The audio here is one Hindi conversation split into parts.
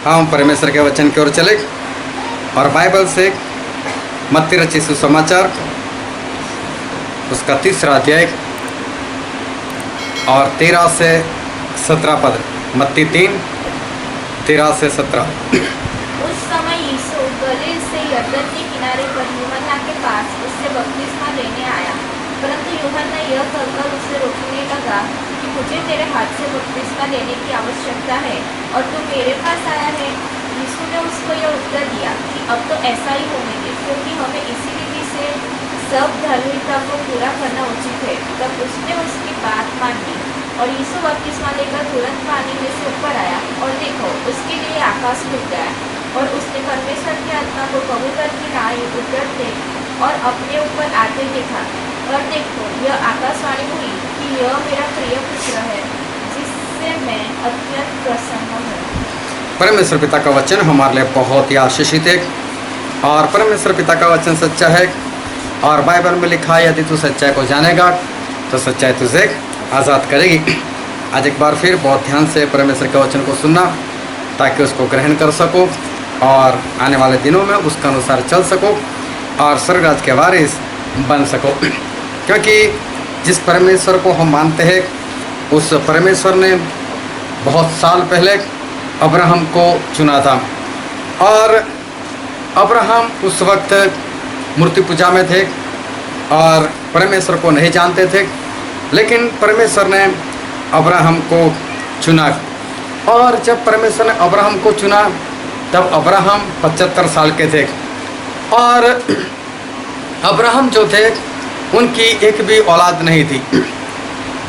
हम परमेश्वर के वचन की ओर चले और बाइबल से मत्ती रचित सुसमाचार उसका 3रा अध्याय और 13 से 17 पद। मत्ती 3:13 से 17। उस समय यीशु गलील से यरदन के किनारे पर यूहन्ना के पास उससे बपतिस्मा लेने आया, परंतु यूहन्ना यह कहकर उसे रोकने लगा कि मुझे तेरे हाथ से बपतिस्मा लेने की आवश्यकता है और तू मेरे पास आया है। यीशु ने उसको यह उत्तर दिया कि अब तो ऐसा ही होने दे, क्योंकि हमें इसी रीति से सब धार्मिकता को पूरा करना उचित है। तब उसने उसकी बात मान ली और यीशु बपतिस्मा लेकर तुरंत पानी में से ऊपर आया और देखो उसके लिए आकाश खुल गया और उसने परमेश्वर की आत्मा को कबूतर की नाई उतरते और अपने ऊपर आते देखा। और देखो यह आकाशवाणी हुई कि यह मेरा प्रिय पुत्र है, जिससे मैं अत्यंत प्रसन्न हूँ। परमेश्वर पिता का वचन हमारे लिए बहुत ही आशीषित है और परमेश्वर पिता का वचन सच्चा है और बाइबल में लिखा है यदि तू सच्चाई को जानेगा तो सच्चाई तुझे आज़ाद करेगी। आज एक बार फिर बहुत ध्यान से परमेश्वर के वचन को सुनना ताकि उसको ग्रहण कर सको और आने वाले दिनों में उसके अनुसार चल सको और स्वर्गराज के वारिस बन सको। क्योंकि जिस परमेश्वर को हम मानते हैं उस परमेश्वर ने बहुत साल पहले अब्राहम को चुना था और अब्राहम उस वक्त मूर्ति पूजा में थे और परमेश्वर को नहीं जानते थे, लेकिन परमेश्वर ने अब्राहम को चुना। और जब परमेश्वर ने अब्राहम को चुना तब अब्राहम 75 साल के थे और अब्राहम जो थे उनकी एक भी औलाद नहीं थी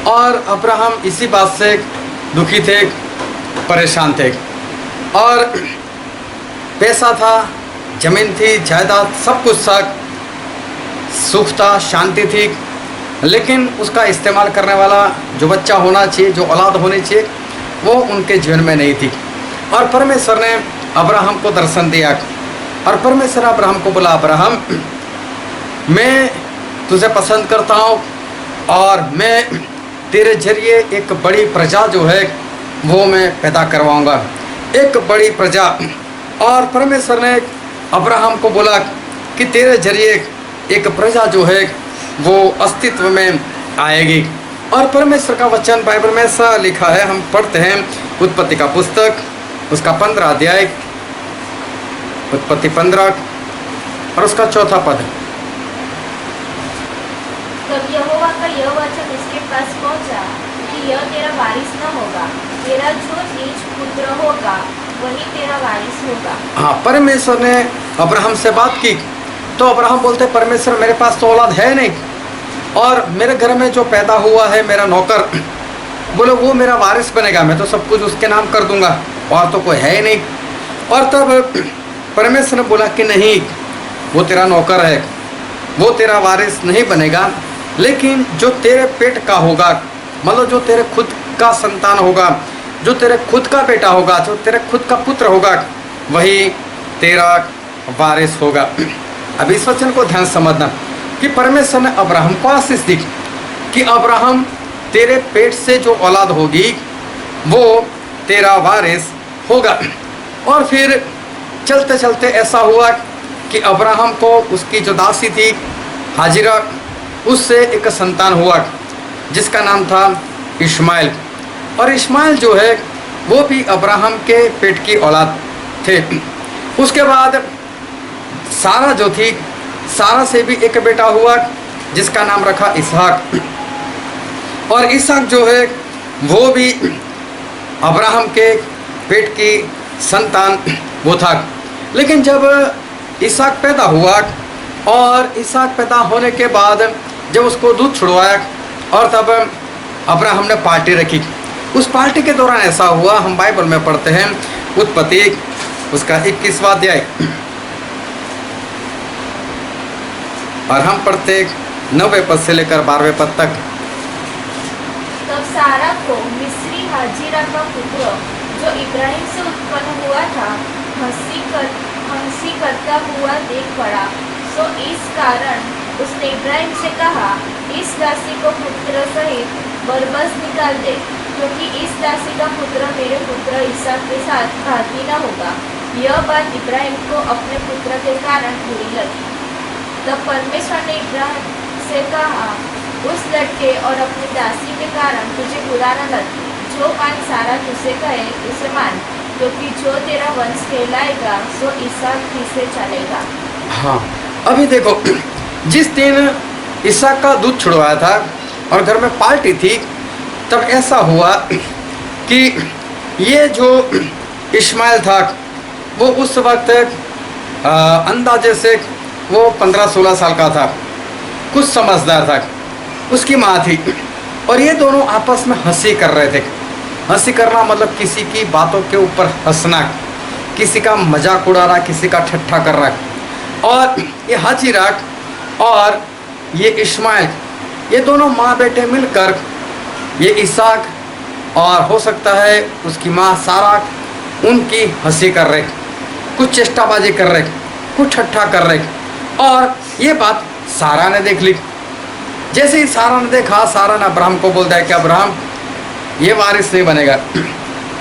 और अब्राहम इसी बात से दुखी थे, परेशान थे और पैसा था, जमीन थी, जायदाद, सब कुछ था, सुख था, शांति थी, लेकिन उसका इस्तेमाल करने वाला जो बच्चा होना चाहिए, जो औलाद होनी चाहिए, वो उनके जीवन में नहीं थी। और परमेश्वर ने अब्राहम को दर्शन दिया और परमेश्वर अब्राहम को बोला, अब्राहम मैं तुझे पसंद करता हूँ और मैं तेरे जरिए एक बड़ी प्रजा जो है वो मैं पैदा करवाऊँगा, एक बड़ी प्रजा। और परमेश्वर ने अब्राहम को बोला कि तेरे जरिए एक प्रजा जो है वो अस्तित्व में आएगी। और परमेश्वर का वचन बाइबल में ऐसा लिखा है, हम पढ़ते हैं उत्पत्ति का पुस्तक उसका 15 अध्याय, उत्पत्ति 15 और उसका 4था पद। तब यहोवा का यह वचन उसके पास पहुंचा कि यह तेरा वारिस न होगा, तेरा जो निज पुत्र होगा वही तेरा वारिस होगा। हाँ, परमेश्वर ने अब्राहम से बात की तो अब्राहम बोलते, परमेश्वर मेरे पास तो औलाद है नहीं और मेरे घर में जो पैदा हुआ है मेरा नौकर, बोले वो मेरा वारिस बनेगा, मैं तो सब कुछ उसके नाम कर दूंगा और तो कोई है ही नहीं। और तब परमेश्वर ने बोला कि नहीं, वो तेरा नौकर है, वो तेरा वारिस नहीं बनेगा, लेकिन जो तेरे पेट का होगा, मतलब जो तेरे खुद का संतान होगा, जो तेरे खुद का बेटा होगा, जो तेरे खुद का पुत्र होगा, वही तेरा वारिस होगा। अब इस वचन को ध्यान समझना कि परमेश्वर ने अब्राहम को आशीष दी कि अब्राहम तेरे पेट से जो औलाद होगी वो तेरा वारिस होगा। और फिर चलते चलते ऐसा हुआ कि अब्राहम को उसकी जो दासी थी हाजिरा, उससे एक संतान हुआ जिसका नाम था इश्माइल। और इश्माइल जो है वो भी अब्राहम के पेट की औलाद थे। उसके बाद सारा जो थी, सारा से भी एक बेटा हुआ जिसका नाम रखा इसहाक। और इसहाक जो है वो भी अब्राहम के पेट की संतान वो था। लेकिन जब इसहाक पैदा हुआ और इसहाक पैदा होने के बाद जब उसको दूध छुड़वाया और तब अब्राहम ने पार्टी रखी। उस पार्टी के दौरान ऐसा हुआ, हम बाइबल में पढ़ते हैं उत्पत्ति उसका 21वां अध्याय और हम पढ़ते 9वें पद से लेकर 12वें पद तक। तब सारा को मिस्री हाजिरा का पुत्र जो इब्राहिम से उत्पन्न हुआ था हंसी करता हुआ देख पड़ा, सो इस कारण उसने इब्राहिम से कहा, इस दासी को पुत्र सहित बरबस निकाल दे, क्योंकि इस दासी का पुत्र मेरे पुत्र इसहाक के साथ घाती न होगा। यह बात इब्राहिम को अपने पुत्र के कारण बुरी लगी। तब परमेश्वर ने इब्राहिम से कहा, उस लड़के और अपनी दासी के कारण तुझे बुरा न लगे। जो बात सारा तुझसे कहे उसे मान, क्योंकि जो तेरा वंश कहलाएगा सो इसहाक ही से चलेगा। हाँ, अभी देखो, जिस दिन इसहाक का दूध छुड़वाया था और घर में पार्टी थी, तब ऐसा हुआ कि ये जो इस्माइल था वो उस वक्त अंदाजे से वो 15-16 साल का था, कुछ समझदार था। उसकी माँ थी और ये दोनों आपस में हंसी कर रहे थे। हंसी करना मतलब किसी की बातों के ऊपर हंसना, किसी का मजाक उड़ाना, किसी का ठट्ठा कर रहा। और ये हाजिरा और ये इस्माइल, ये दोनों माँ बेटे मिलकर ये इसहाक और हो सकता है उसकी माँ सारा उनकी हंसी कर रहे, कुछ चेष्टाबाजी कर रहे, कुछ ठट्ठा कर रहे। और ये बात सारा ने देख ली। जैसे ही सारा ने देखा, सारा ने अब्राहम को बोल दिया कि अब्राहम, ये वारिस नहीं बनेगा,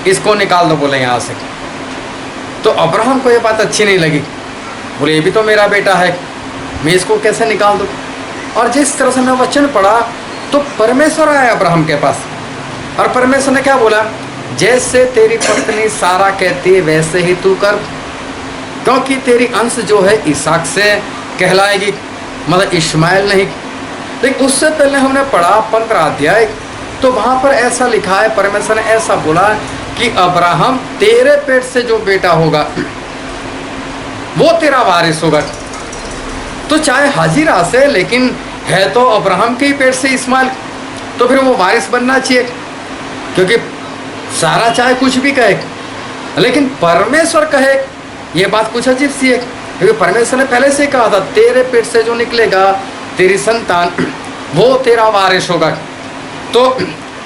इसको निकाल दो, बोले यहाँ से। तो अब्राहम को ये बात अच्छी नहीं लगी। बोले ये भी तो मेरा बेटा है, मैं इसको कैसे निकाल दूँ। और जिस तरह से मैं वचन पढ़ा तो परमेश्वर आया अब्राहम के पास और परमेश्वर ने क्या बोला, जैसे तेरी पत्नी सारा कहती है वैसे ही तू कर, क्योंकि तेरी अंश जो है इसहाक से कहलाएगी, मतलब इस्माइल नहीं। लेकिन उससे पहले हमने पढ़ा 15 अध्याय, तो वहाँ पर ऐसा लिखा है, परमेश्वर ने ऐसा बोला कि अब्राहम तेरे पेट से जो बेटा होगा वो तेरा वारिस होगा। तो चाहे हाजिरा से, लेकिन है तो अब्राहम के ही पेट से इस्माइल, तो फिर वो वारिस बनना चाहिए। क्योंकि सारा चाहे कुछ भी कहे, लेकिन परमेश्वर कहे, ये बात कुछ अजीब सी है। क्योंकि परमेश्वर ने पहले से कहा था, तेरे पेट से जो निकलेगा तेरी संतान वो तेरा वारिस होगा। तो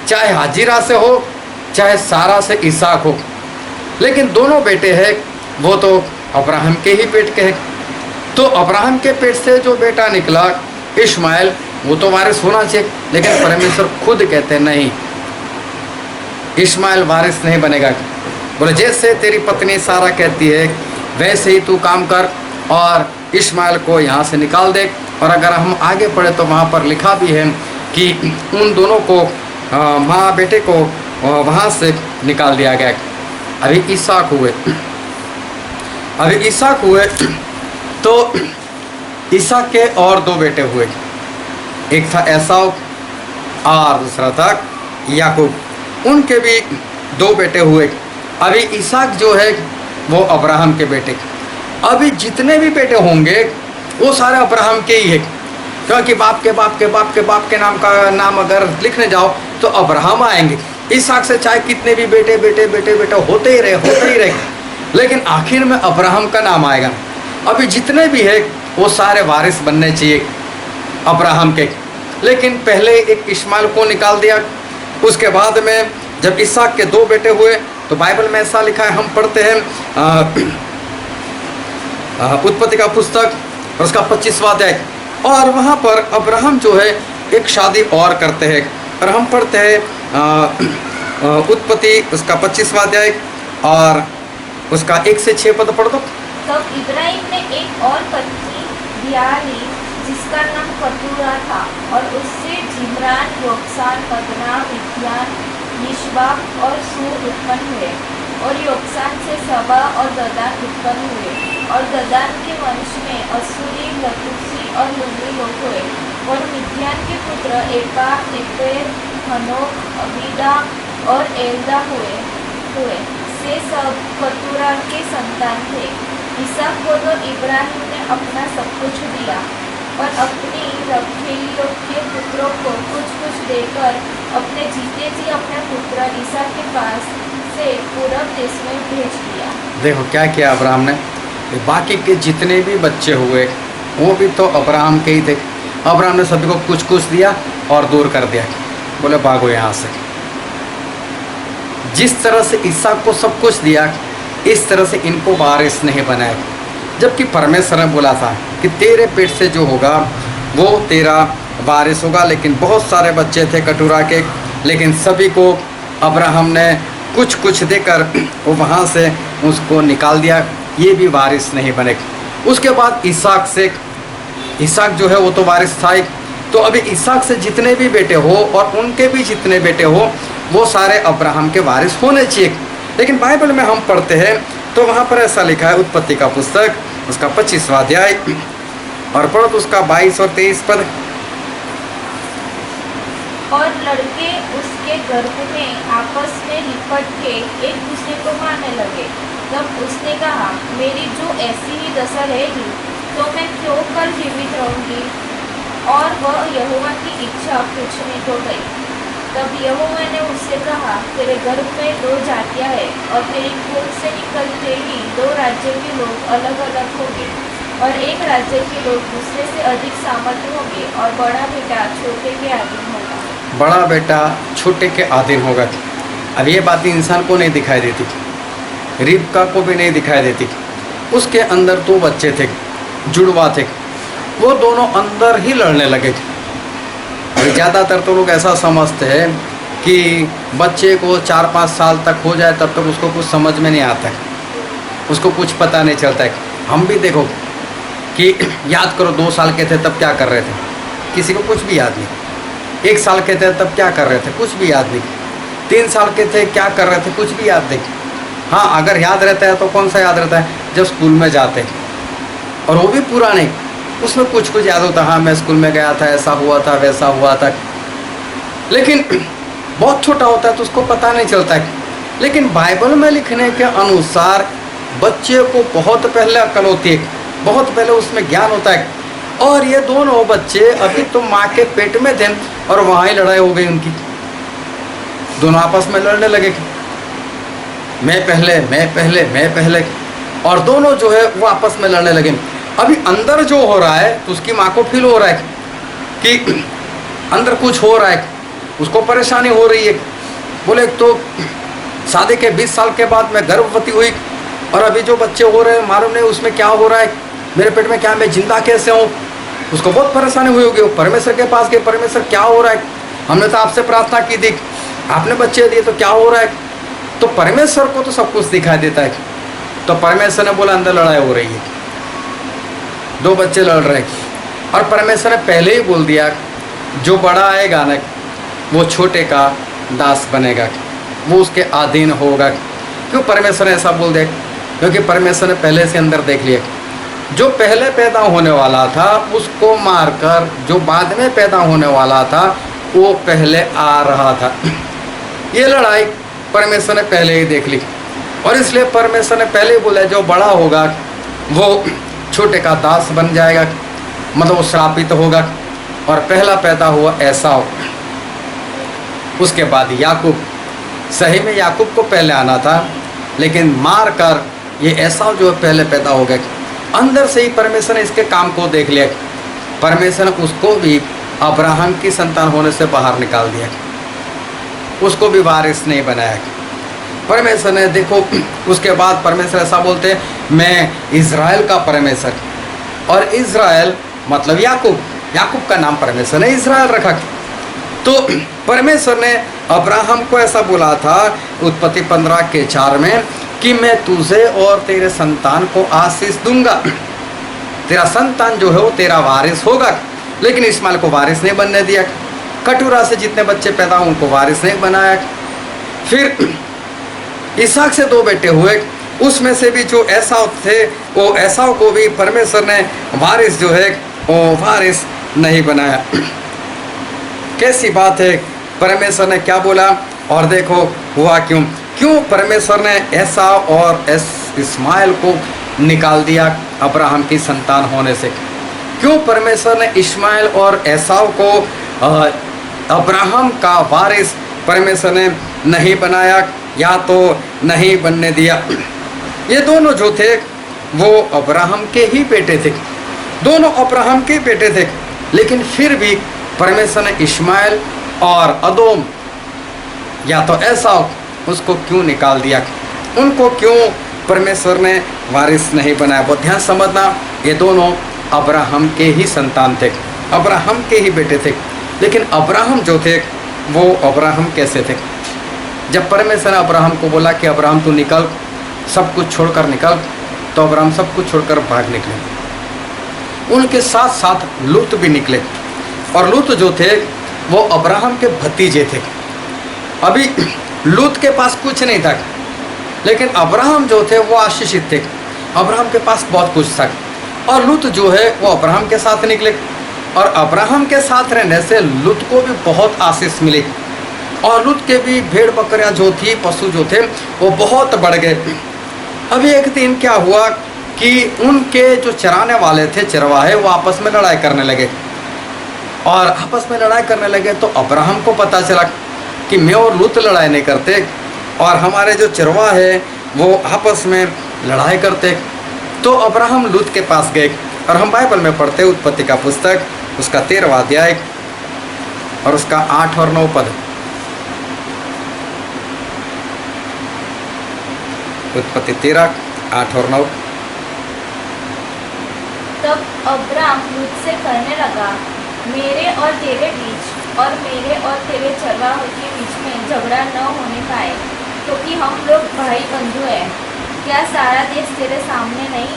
चाहे हाजिरा से हो, चाहे सारा से इसहाक हो, लेकिन दोनों बेटे हैं वो तो अब्राहम के ही पेट के हैं। तो अब्राहम के पेट से जो बेटा निकला इस्माइल, वो तो वारिस होना चाहिए। लेकिन परमेश्वर खुद कहते नहीं, इस्माइल वारिस नहीं बनेगा। बोले जैसे तेरी पत्नी सारा कहती है वैसे ही तू काम कर और इस्माइल को यहाँ से निकाल दे। और अगर हम आगे पढ़े तो वहाँ पर लिखा भी है कि उन दोनों को माँ बेटे को वहाँ से निकाल दिया गया। अभी इसहाक हुए तो इसहाक के और 2 बेटे हुए, एक था एसाव और दूसरा था याकूब। उनके भी 2 बेटे हुए। अभी इसहाक जो है वो अब्राहम के बेटे, अभी जितने भी बेटे होंगे वो सारे अब्राहम के ही है। क्योंकि बाप के बाप के बाप के बाप के नाम का नाम अगर लिखने जाओ तो अब्राहम आएंगे। इसहाक से चाहे कितने भी बेटे बेटे बेटे बेटे होते ही रहे, लेकिन आखिर में अब्राहम का नाम आएगा। अभी जितने भी है वो सारे वारिस बनने चाहिए अब्राहम के। लेकिन पहले एक इस्माइल को निकाल दिया। उसके बाद में जब इसहाक के 2 बेटे हुए तो बाइबल में ऐसा लिखा है, हम पढ़ते हैं उत्पत्ति का पुस्तक और उसका 25वां अध्याय। और वहाँ पर अब्राहम जो है एक शादी और करते हैं और हम पढ़ते हैं उत्पत्ति उसका 25वां अध्याय और उसका 1 से 6 पद पढ़ दो। तब इब्राहिम ने एक और पत्नी ब्याह ली जिसका नाम कतूरा था, और उससे जिम्रान, योक्सान, अदना, मिद्यान, यिशबा और सूर उत्पन्न हुए। और योक्सान से सबा और ददान उत्पन्न हुए। और ददान के वंश में असूरी, लतूसी और लुमी लोग हुए। और मिद्यान के पुत्र एपा, एपेर, हनोक, अबीदा और एल्दा हुए। से सब कतूरा के संतान थे। इसहाक को तो इब्राहिम ने अपना सब कुछ दिया और अपनी रखेलियों के पुत्रों को कुछ कुछ देकर अपने जीते जी अपने पुत्र इसहाक के पास से पूरब देश में भेज दिया। देखो क्या किया अब्राहम ने, बाकी के जितने भी बच्चे हुए वो भी तो अब्राहम के ही थे। अब्राहम ने सभी को कुछ कुछ दिया और दूर कर दिया, बोले भागो यहाँ से। जिस तरह से इसहाक को सब कुछ दिया, इस तरह से इनको वारिस नहीं बनाया। जबकि परमेश्वर ने बोला था कि तेरे पेट से जो होगा वो तेरा वारिस होगा। लेकिन बहुत सारे बच्चे थे कटूरा के, लेकिन सभी को अब्राहम ने कुछ कुछ देकर वो वहाँ से उसको निकाल दिया, ये भी वारिस नहीं बने। उसके बाद इसहाक जो है वो तो वारिस था ही। तो अभी इसहाक से जितने भी बेटे हो और उनके भी जितने बेटे हो वो सारे अब्राहम के वारिस होने चाहिए। लेकिन बाइबल में हम पढ़ते हैं तो वहाँ पर ऐसा लिखा है, उत्पत्ति का पुस्तक उसका 25वां अध्याय और पढ़ो तो उसका 22 और 23 पद। और लड़के उसके गर्भ में आपस में लिपट के एक दूसरे को मारने लगे। तब उसने कहा, मेरी जो ऐसी ही दशा रहेगी तो मैं क्यों कर जीवित रहूंगी? और वह यहोवा की इच्छा पूछने को गई। तब यहोवा ने उससे कहा, तेरे गर्भ में 2 जातियां हैं और तेरी कोख से निकलते ही 2 राज्यों के लोग अलग अलग होंगे और एक राज्य के लोग दूसरे से अधिक सामर्थ्य होंगे और बड़ा बेटा छोटे के अधीन होगा। बड़ा बेटा छोटे के अधीन होगा। अब ये बात इंसान को नहीं दिखाई देती, रिबका को भी नहीं दिखाई देती। उसके अंदर 2 बच्चे थे, जुड़वा थे, वो दोनों अंदर ही लड़ने लगे। और ज़्यादातर तो लोग ऐसा समझते हैं कि बच्चे को 4-5 साल तक हो जाए तब तक उसको कुछ समझ में नहीं आता है, उसको कुछ पता नहीं चलता है। हम भी देखो कि याद करो 2 साल के थे तब क्या कर रहे थे, किसी को कुछ भी याद नहीं। 1 साल के थे तब क्या कर रहे थे, कुछ भी याद नहीं। 3 साल के थे क्या कर रहे थे, कुछ भी याद नहीं। हाँ, अगर याद रहता है तो कौन सा याद रहता है, जब स्कूल में जाते हैं, और वो भी पूरा नहीं, उसमें कुछ कुछ याद होता है। हाँ, मैं स्कूल में गया था, ऐसा हुआ था, वैसा हुआ था। लेकिन बहुत छोटा होता है तो उसको पता नहीं चलता है। लेकिन बाइबल में लिखने के अनुसार बच्चे को बहुत पहले अकल होती है, बहुत पहले उसमें ज्ञान होता है। और ये दोनों बच्चे अभी तो माँ के पेट में थे और वहाँ ही लड़ाई हो गई उनकी। दोनों आपस में लड़ने लगे, मैं पहले, मैं पहले, मैं पहले, और दोनों जो है वो आपस में लड़ने लगे। अभी अंदर जो हो रहा है तो उसकी माँ को फील हो रहा है कि अंदर कुछ हो रहा है, उसको परेशानी हो रही है। बोले तो शादी के 20 साल के बाद मैं गर्भवती हुई और अभी जो बच्चे हो रहे हैं मालूम नहीं उसमें क्या हो रहा है, मेरे पेट में क्या, मैं जिंदा कैसे हूँ। उसको बहुत परेशानी हुई होगी। वो परमेश्वर के पास गए, परमेश्वर क्या हो रहा है, हमने तो आपसे प्रार्थना की थी, आपने बच्चे दिए, तो क्या हो रहा है। तो परमेश्वर को तो सब कुछ दिखाई देता है। तो परमेश्वर ने बोला अंदर लड़ाई हो रही है, 2 बच्चे लड़ रहे हैं। और परमेश्वर ने पहले ही बोल दिया जो बड़ा आएगा ना वो छोटे का दास बनेगा, वो उसके अधीन होगा। क्यों परमेश्वर ने ऐसा बोल दिया? क्योंकि परमेश्वर ने पहले से अंदर देख लिया, जो पहले पैदा होने वाला था उसको मारकर जो बाद में पैदा होने वाला था वो पहले आ रहा था। ये लड़ाई परमेश्वर ने पहले ही देख ली और इसलिए परमेश्वर ने पहले ही बोला जो बड़ा होगा वो छोटे का दास बन जाएगा, मतलब वो श्रापित होगा। और पहला पैदा हुआ एसाव, उसके बाद याकूब। सही में याकूब को पहले आना था, लेकिन मार कर ये एसाव जो पहले पैदा हो गया। अंदर से ही परमेश्वर ने इसके काम को देख लिया। परमेश्वर ने उसको भी अब्राहम की संतान होने से बाहर निकाल दिया, उसको भी वारिस नहीं बनाया। परमेश्वर ने देखो, उसके बाद परमेश्वर ऐसा बोलते हैं मैं इज़राइल का परमेश्वर, और इज़राइल मतलब याकूब, याकूब का नाम परमेश्वर ने इज़राइल रखा। तो परमेश्वर ने अब्राहम को ऐसा बोला था उत्पत्ति 15:4 में कि मैं तुझे और तेरे संतान को आशीष दूंगा, तेरा संतान जो है वो तेरा वारिस होगा। लेकिन इस्माइल को वारिस नहीं बनने दिया। कटुरा से जितने बच्चे पैदा हुए उनको वारिस नहीं बनाया। फिर इसहाक से 2 बेटे हुए, उसमें से भी जो एसाव थे वो एसाव को भी परमेश्वर ने वारिस जो है वो वारिस नहीं बनाया। कैसी बात है, परमेश्वर ने क्या बोला और देखो हुआ क्यों परमेश्वर ने एसाव और इस्माइल को निकाल दिया अब्राहम की संतान होने से। क्यों परमेश्वर ने इस्माइल और एसाव को अब्राहम का वारिस परमेश्वर ने नहीं बनाया या तो नहीं बनने दिया। ये दोनों जो थे वो अब्राहम के ही बेटे थे, दोनों अब्राहम के बेटे थे। लेकिन फिर भी परमेश्वर ने इस्माइल और अदोम या तो एसाव उसको क्यों निकाल दिया, उनको क्यों परमेश्वर ने वारिस नहीं बनाया। बहुत ध्यान समझना, ये दोनों अब्राहम के ही संतान थे, अब्राहम के ही बेटे थे। लेकिन अब्राहम जो थे वो अब्राहम कैसे थे? जब परमेश्वर ने अब्राहम को बोला कि अब्राहम तू निकल, सब कुछ छोड़कर निकल, तो अब्राहम सब कुछ छोड़कर भाग निकले। उनके साथ साथ लूत भी निकले, और लूत जो थे वो अब्राहम के भतीजे थे। अभी लूत के पास कुछ नहीं था, लेकिन अब्राहम जो थे वो आशीषित थे, अब्राहम के पास बहुत कुछ था। और लूत जो है वो अब्राहम के साथ निकले, और अब्राहम के साथ रहने से लूत को भी बहुत आशीष मिली, और लूत के भी भेड़ बकरियां जो थी, पशु जो थे वो बहुत बढ़ गए। अभी एक दिन क्या हुआ कि उनके जो चराने वाले थे, चरवाहे, वो आपस में लड़ाई करने लगे, और आपस में लड़ाई करने लगे तो अब्राहम को पता चला कि मैं और लूत लड़ाई नहीं करते, और हमारे जो चरवाहे वो आपस में लड़ाई करते। तो अब्राहम लूत के पास गए, और हम बाइबल में पढ़ते उत्पत्ति का पुस्तक, उसका 13वां अध्याय और उसका 8 और 9 पद। उत्पत्ति 13, 8 और 9। तब अब्राम लूत से कहने लगा, मेरे और तेरे बीच और मेरे और तेरे चरवाहों के बीच में झगड़ा न होने पाए, क्योंकि हम लोग भाई बंधु हैं। क्या सारा देश तेरे सामने नहीं?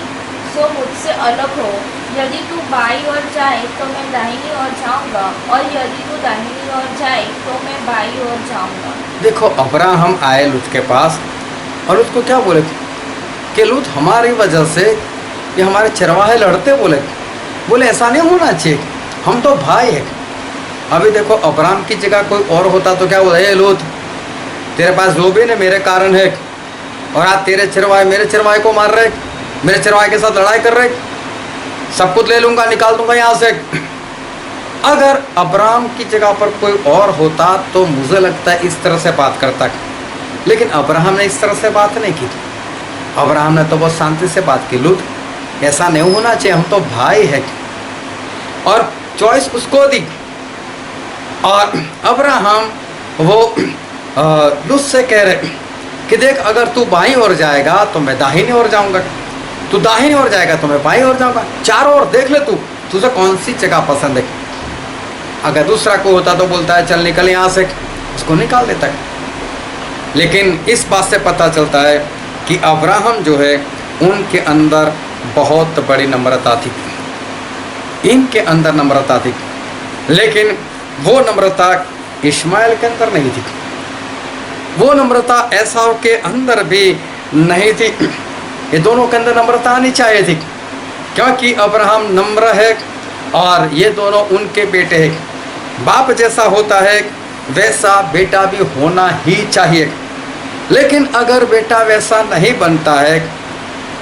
सो मुझसे अलग हो। यदि तू बाईं ओर जाए तो मैं दाहिनी ओर जाऊंगा, और यदि तू दाहिनी ओर जाए तो मैं बाईं ओर जाऊंगा। देखो, अब्राहम आए लूत के पास, और लूत को क्या बोले कि लूत हमारी वजह से ये हमारे चरवाहे लड़ते, बोले ऐसा नहीं होना चाहिए, हम तो भाई हैं। अभी देखो, अब्राहम की जगह कोई और होता तो क्या बोला, हे लूत, तेरे पास जो भी नहीं मेरे कारण है, और आज तेरे चरवाहे मेरे चरवाहे को मार रहे, मेरे चरवाहे के साथ लड़ाई कर रहे, सब कुछ ले लूँगा, निकाल दूंगा यहाँ से। अगर अब्राहम की जगह पर कोई और होता तो मुझे लगता है इस तरह से बात करता, लेकिन अब्राहम ने इस तरह से बात नहीं की। अब्राहम ने तो बहुत शांति से बात की, लूत ऐसा नहीं होना चाहिए, हम तो भाई है, और चॉइस उसको दी। और अब्राहम वो लूत से कह रहे कि देख, अगर तू बाईं ओर जाएगा तो मैं दाहिनी ओर जाऊंगा, तू दाहिनी ओर जाएगा तो मैं बाईं ओर जाऊंगा, चारों ओर देख ले, तुझे कौन सी जगह पसंद है। अगर दूसरा को होता तो बोलता है चल निकल यहाँ से, उसको निकाल देता है। लेकिन इस बात से पता चलता है कि अब्राहम जो है उनके अंदर बहुत बड़ी नम्रता थी, इनके अंदर नम्रता थी, लेकिन वो नम्रता इश्माएल के अंदर नहीं थी, वो नम्रता एसाव के अंदर भी नहीं थी। ये दोनों के अंदर नम्रता आनी चाहिए थी, क्योंकि अब्राहम नम्र है और ये दोनों उनके बेटे हैं। बाप जैसा होता है वैसा बेटा भी होना ही चाहिए, लेकिन अगर बेटा वैसा नहीं बनता है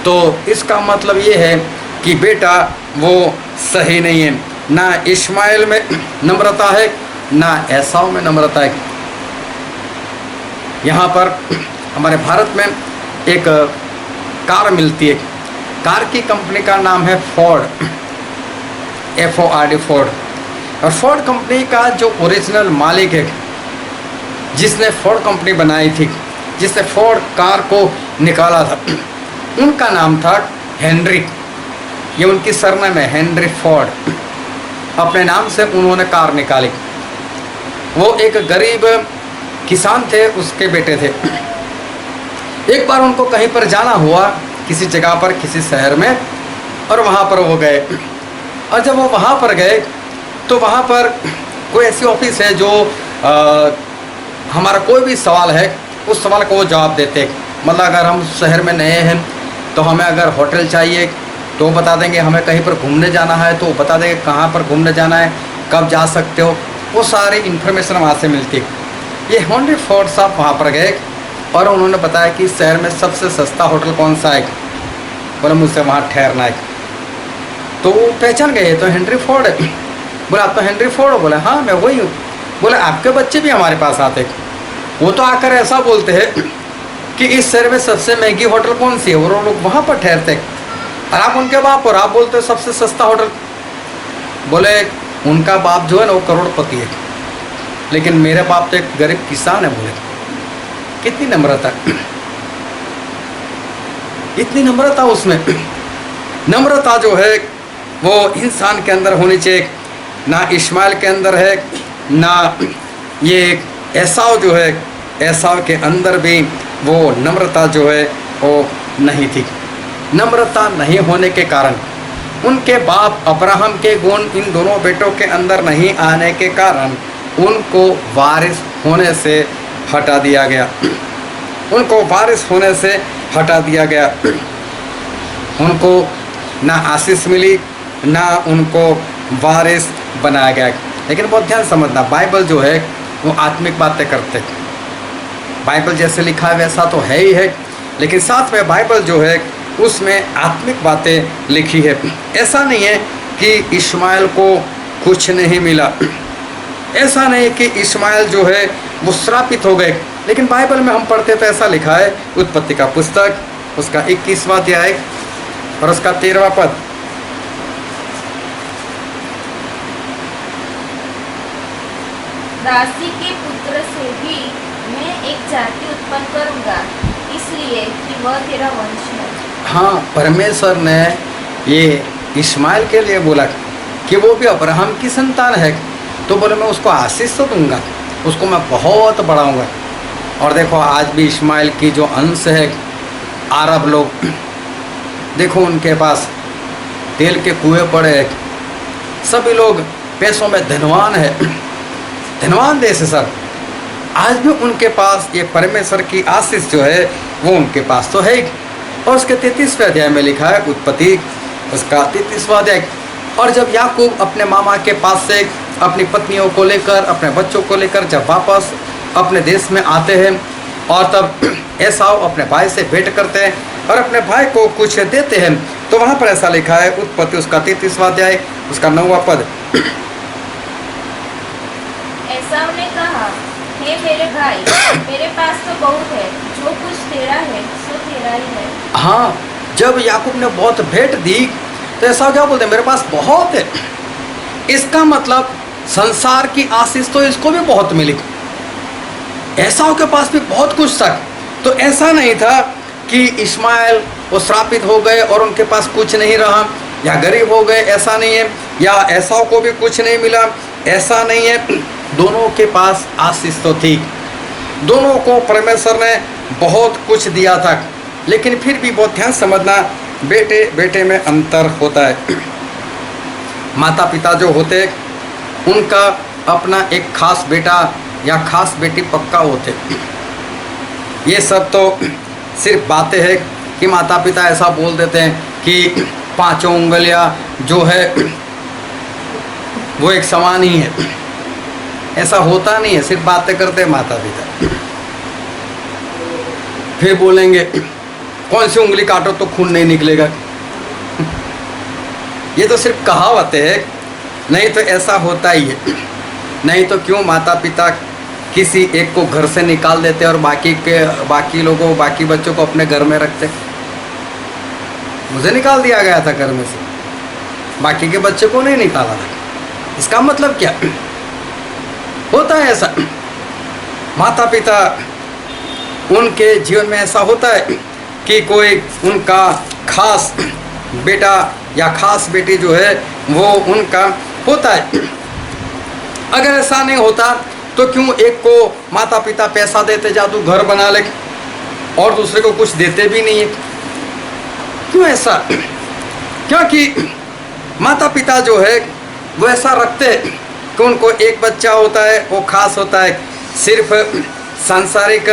तो इसका मतलब ये है कि बेटा वो सही नहीं है। ना इश्माएल में नम्रता है, ना एसाव में नम्रता है। यहाँ पर हमारे भारत में एक कार मिलती है, कार की कंपनी का नाम है फोर्ड, FORD, फोर्ड। और फोर्ड कंपनी का जो ओरिजिनल मालिक है, जिसने फोर्ड कंपनी बनाई थी, जिसने फोर्ड कार को निकाला था, उनका नाम था हेनरी। ये उनकी सरनेम है, हेनरी फोर्ड। अपने नाम से उन्होंने कार निकाली। वो एक गरीब किसान थे, उसके बेटे थे। एक बार उनको कहीं पर जाना हुआ, किसी जगह पर, किसी शहर में, और वहाँ पर वो गए। और जब वो वहाँ पर गए तो वहाँ पर कोई ऐसी ऑफिस है जो हमारा कोई भी सवाल है उस सवाल को वो जवाब देते। मतलब अगर हम शहर में नए हैं तो हमें अगर होटल चाहिए तो वो बता देंगे, हमें कहीं पर घूमने जाना है तो वो बता देंगे कहाँ पर घूमने जाना है, कब जा सकते हो, वो सारी इन्फॉर्मेशन वहाँ से मिलती है। ये हेनरी फोर्ड साहब वहाँ पर गए और उन्होंने बताया कि शहर में सबसे सस्ता होटल कौन सा है। बोला मुझसे वहाँ ठहरना है। तो वो पहचान गए, तो हेनरी फोर्ड है। बोला आप तो हेनरी फोर्ड हो? बोला हाँ मैं वही हूँ। बोला आपके बच्चे भी हमारे पास आते, वो तो आकर ऐसा बोलते हैं कि इस शहर में सबसे महंगी होटल कौन सी है, और वो लोग वहाँ पर ठहरते। और आप उनके बाप और आप बोलते हो सबसे सस्ता होटल। बोले उनका बाप जो है ना वो करोड़पति है, लेकिन मेरे बाप तो एक गरीब किसान है। बोले कितनी नम्रता, इतनी नम्रता उसमें। नम्रता जो है वो इंसान के अंदर होनी चाहिए, ना इस्माइल के अंदर है, ना ये एसाव जो है एसाव के अंदर भी वो नम्रता जो है वो नहीं थी। नम्रता नहीं होने के कारण, उनके बाप अब्राहम के गुण इन दोनों बेटों के अंदर नहीं आने के कारण उनको वारिस होने से हटा दिया गया। उनको वारिस होने से हटा दिया गया। उनको ना आशीष मिली, ना उनको वारिस बनाया गया। लेकिन बहुत ध्यान समझना, बाइबल जो है वो आत्मिक बातें करते। बाइबल जैसे लिखा है वैसा तो है ही है, लेकिन साथ में बाइबल जो है उसमें आत्मिक बातें लिखी है। ऐसा नहीं है कि इस्माइल को कुछ नहीं मिला, ऐसा नहीं कि इस्माइल जो है वो श्रापित हो गए। लेकिन बाइबल में हम पढ़ते तो ऐसा लिखा है, उत्पत्ति का पुस्तक उसका 21वां अध्याय और उसका 13वां पद। दासी के पुत्र से भी मैं एक जाति उत्पन्न करूंगा, इसलिए कि वह तेरा वंश है। हाँ, परमेश्वर ने ये इस्माइल के लिए बोला कि वो भी अब्राहम की संतान है, तो बोले मैं उसको आशीष तो दूंगा, उसको मैं बहुत बढ़ाऊंगा। और देखो आज भी इस्माइल की जो अंश है, अरब लोग, देखो उनके पास तेल के कुएं पड़े हैं, सभी लोग पैसों में धनवान है, धनवान देश है सर। आज भी उनके पास ये परमेश्वर की आशीष जो है वो उनके पास तो है। और उसके 33वें अध्याय में लिखा है, उत्पत्ति उसका 33वां अध्याय। और जब याकूब अपने मामा के पास से अपनी पत्नियों को लेकर, अपने बच्चों को लेकर जब वापस अपने देश में आते हैं, और तब एसाव अपने भाई से भेंट करते हैं और अपने भाई को कुछ देते हैं, तो वहाँ पर ऐसा लिखा है, उत्पत्ति उसका 33वां अध्याय उसका 9वां पद। एसाव ने कहा, हे मेरे भाई, मेरे पास तो बहुत है, जो कुछ तेरा है सो तेरा ही है। हाँ, जब याकूब ने बहुत भेंट दी तो एसाव क्या बोलते हैं, मेरे पास बहुत है। इसका मतलब संसार की आशीष तो इसको भी बहुत मिली, एसाव के पास भी बहुत कुछ था। तो ऐसा नहीं था कि इस्माइल वो श्रापित हो गए और उनके पास कुछ नहीं रहा, या गरीब हो गए, ऐसा नहीं है, या एसाव को भी कुछ नहीं मिला, ऐसा नहीं है। दोनों के पास आशीष तो थी, दोनों को परमेश्वर ने बहुत कुछ दिया था। लेकिन फिर भी बहुत ध्यान समझना, बेटे बेटे में अंतर होता है। माता पिता जो होते उनका अपना एक खास बेटा या खास बेटी पक्का होते। ये सब तो सिर्फ बातें हैं कि माता पिता ऐसा बोल देते हैं कि 5 उंगलियां जो है वो एक समान ही है। ऐसा होता नहीं है, सिर्फ बातें करते हैं माता पिता। फिर बोलेंगे कौन सी उंगली काटो तो खून नहीं निकलेगा। ये तो सिर्फ कहावतें है, नहीं तो ऐसा होता ही है। नहीं तो क्यों माता पिता किसी एक को घर से निकाल देते और बाकी लोगों, बाकी बच्चों को अपने घर में रखते। मुझे निकाल दिया गया था घर में से, बाकी के बच्चे को नहीं निकाला था। इसका मतलब क्या होता है? ऐसा माता पिता उनके जीवन में ऐसा होता है कि कोई उनका खास बेटा या खास बेटी जो है वो उनका होता है। अगर ऐसा नहीं होता तो क्यों एक को माता पिता पैसा देते जा तू घर बना ले और दूसरे को कुछ देते भी नहीं है? क्यों ऐसा? क्योंकि माता पिता जो है वो ऐसा रखते हैं कि उनको एक बच्चा होता है, वो खास होता है। सिर्फ सांसारिक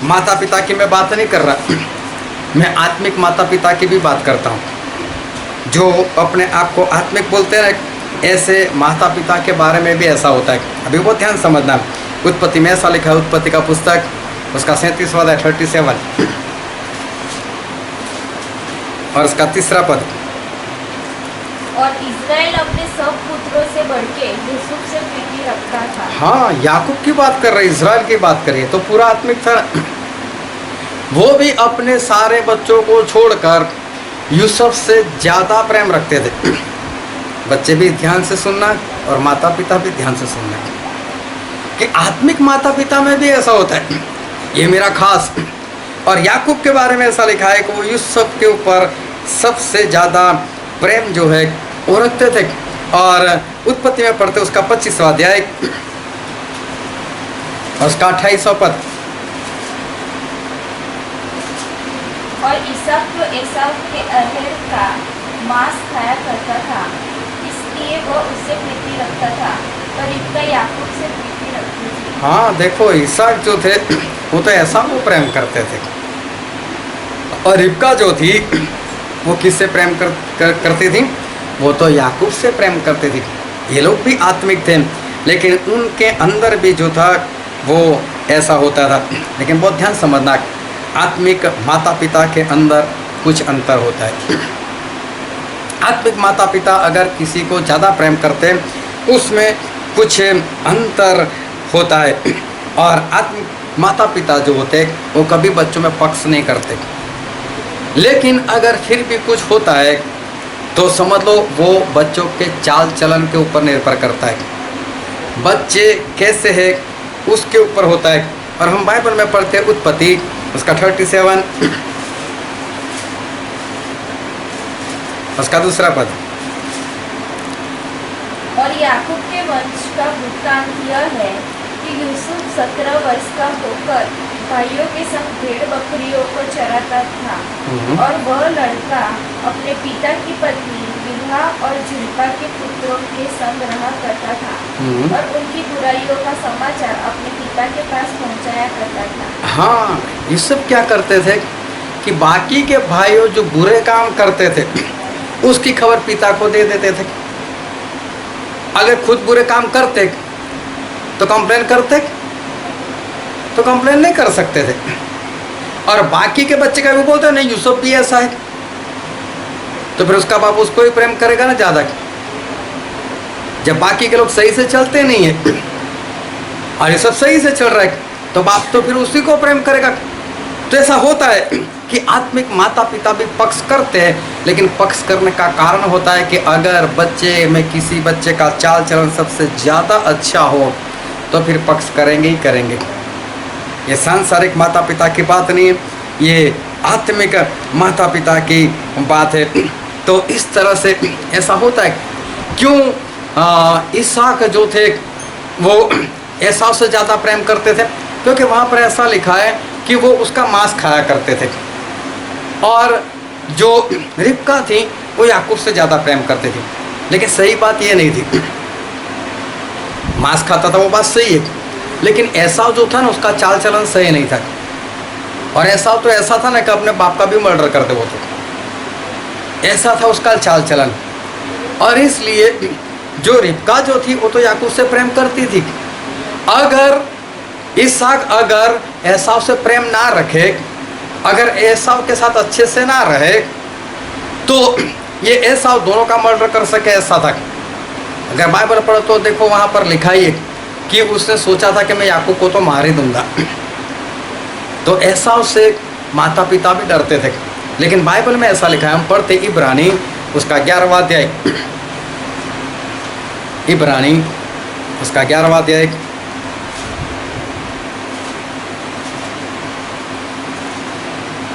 माता पिता की मैं बात नहीं कर रहा, मैं आत्मिक माता पिता की भी बात करता हूँ, जो अपने आप को आत्मिक बोलते हैं। ऐसे माता पिता के बारे में भी ऐसा होता है। अभी बहुत ध्यान समझना, उत्पत्ति में ऐसा लिखा है, उत्पत्ति का पुस्तक उसका 37वां अध्याय 37 और उसका 3रा पद। और इज़राइल अपने सब पुत्रों से बढ़के यूसुफ से प्रीति रखता था। हाँ, याकूब की बात कर रहे, इज़राइल की बात करिए तो पूरा आत्मिक था। वो भी अपने सारे बच्चों को छोड़कर यूसुफ से ज़्यादा प्रेम रखते थे। बच्चे भी ध्यान से सुनना और माता पिता भी ध्यान से सुनना कि आत्मिक माता पिता में भी ऐसा होता है, ये मेरा खास। और याकूब के बारे में ऐसा लिखा है कि वो यूसुफ के ऊपर सबसे ज़्यादा प्रेम जो है वो रखते थे। और उत्पत्ति में पढ़ते उसका 25वां अध्याय और उसका 28वां पद। और ईसाक तो एसाव के अरहेर का मांस खाया करता था, इसलिए वह उससे प्रीति रखता था, पर रिबका याकूब से प्रीति रखती थी। हाँ देखो, ईसाक जो थे वो तो एसाव को प्रेम करते थे, और रिबका जो थी वो किससे प्रेम करती थी? वो तो याकूब से प्रेम करती थी। ये लोग भी आत्मिक थे, लेकिन उनके अंदर भी जो था वो ऐसा होता था। लेकिन बहुत ध्यान समझना, आत्मिक माता पिता के अंदर कुछ अंतर होता है। आत्मिक माता पिता अगर किसी को ज़्यादा प्रेम करते हैं उसमें कुछ अंतर होता है, और आत्मिक माता पिता जो होते हैं वो कभी बच्चों में पक्ष नहीं करते। लेकिन अगर फिर भी कुछ होता है तो समझ लो वो बच्चों के चाल चलन के ऊपर निर्भर करता है। बच्चे कैसे हैं उसके ऊपर होता है। और हम बाइबल में पढ़ते हैं उत्पत्ति उसका 37 उसका दूसरा पद। और याकूब के वंश का वृत्तांत यह है कि यूसुफ 17 वर्ष का होकर भाइयों के संग भेड़ बकरियों को चराता था, और वह लड़का अपने पिता की पत्नी बिल्हा और झिल्पा के पुत्रों के संग रहा करता था, और उनकी बुराइयों का समाचार अपने पिता के पास पहुंचाया करता था। हाँ, ये सब क्या करते थे कि बाकी के भाइयों जो बुरे काम करते थे उसकी खबर पिता को दे देते थे। अगर खुद बुरे काम करते तो कंप्लेन करते, तो कंप्लेन नहीं कर सकते थे। और बाकी के बच्चे का भी बोलते नहीं यूसुफ भी ऐसा है, तो फिर उसका बाप उसको ही प्रेम करेगा ना ज़्यादा। जब बाकी के लोग सही से चलते नहीं है और ये सब सही से चल रहा है तो बाप तो फिर उसी को प्रेम करेगा। तो ऐसा होता है कि आत्मिक माता पिता भी पक्ष करते हैं, लेकिन पक्ष करने का कारण होता है कि अगर बच्चे में किसी बच्चे का चाल चलन सबसे ज़्यादा अच्छा हो तो फिर पक्ष करेंगे ही करेंगे। ये सांसारिक माता पिता की बात नहीं है, ये आत्मिक माता पिता की बात है। तो इस तरह से ऐसा होता है। क्यों इसहाक जो थे वो एसाव से ज़्यादा प्रेम करते थे? क्योंकि वहाँ पर ऐसा लिखा है कि वो उसका मांस खाया करते थे, और जो रिबका थी वो याकूब से ज़्यादा प्रेम करते थे। लेकिन सही बात ये नहीं थी। मांस खाता था वो बात सही है, लेकिन एसाव जो था ना उसका चाल चलन सही नहीं था। और एसाव तो ऐसा था ना कि अपने बाप का भी मर्डर कर दे, वो तो ऐसा था उसका चाल चलन। और इसलिए जो रिबका जो थी वो तो याकूब से प्रेम करती थी। अगर इसहाक अगर एसाव से प्रेम ना रखे, अगर एसाव के साथ अच्छे से ना रहे, तो ये एसाव दोनों का मर्डर कर सके, ऐसा था। अगर बाइबल पढ़ो तो देखो वहाँ पर लिखा ही है कि उसने सोचा था कि मैं याकूब को तो मार ही दूंगा। तो एसाव से माता पिता भी डरते थे। लेकिन बाइबल में ऐसा लिखा है, हम पढ़ते इब्रानी उसका 11वां अध्याय, इब्रानी उसका 11वां अध्याय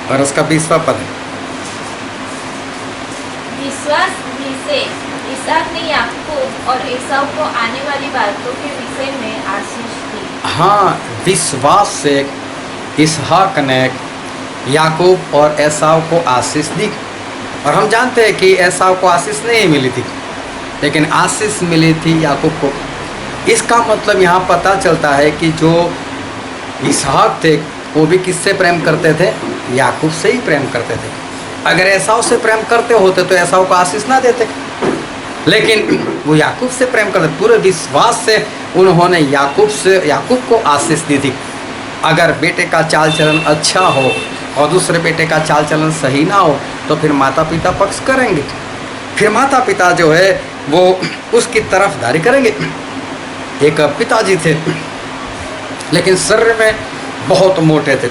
और उसका 20वां पद। विश्वास ही से इसहाक ने याकूब और एसाव को आने वाली बातों के विषय में आशीष दी। हाँ, विश्वास से इसहाक ने याकूब और एसाव को आशीष दी। और हम जानते हैं कि एसाव को आशीष नहीं मिली थी, लेकिन आशीष मिली थी याकूब को। इसका मतलब यहाँ पता चलता है कि जो इसहाक थे वो भी किससे प्रेम करते थे? याकूब से ही प्रेम करते थे। अगर एसाव से प्रेम करते होते तो एसाव को आशीष ना देते, लेकिन वो याकूब से प्रेम करते। पूरे विश्वास से उन्होंने याकूब को आशीष दी थी। अगर बेटे का चाल चलन अच्छा हो और दूसरे बेटे का चाल चलन सही ना हो तो फिर माता पिता पक्ष करेंगे, फिर माता पिता जो है वो उसकी तरफदारी करेंगे। एक पिताजी थे, लेकिन शरीर में बहुत मोटे थे।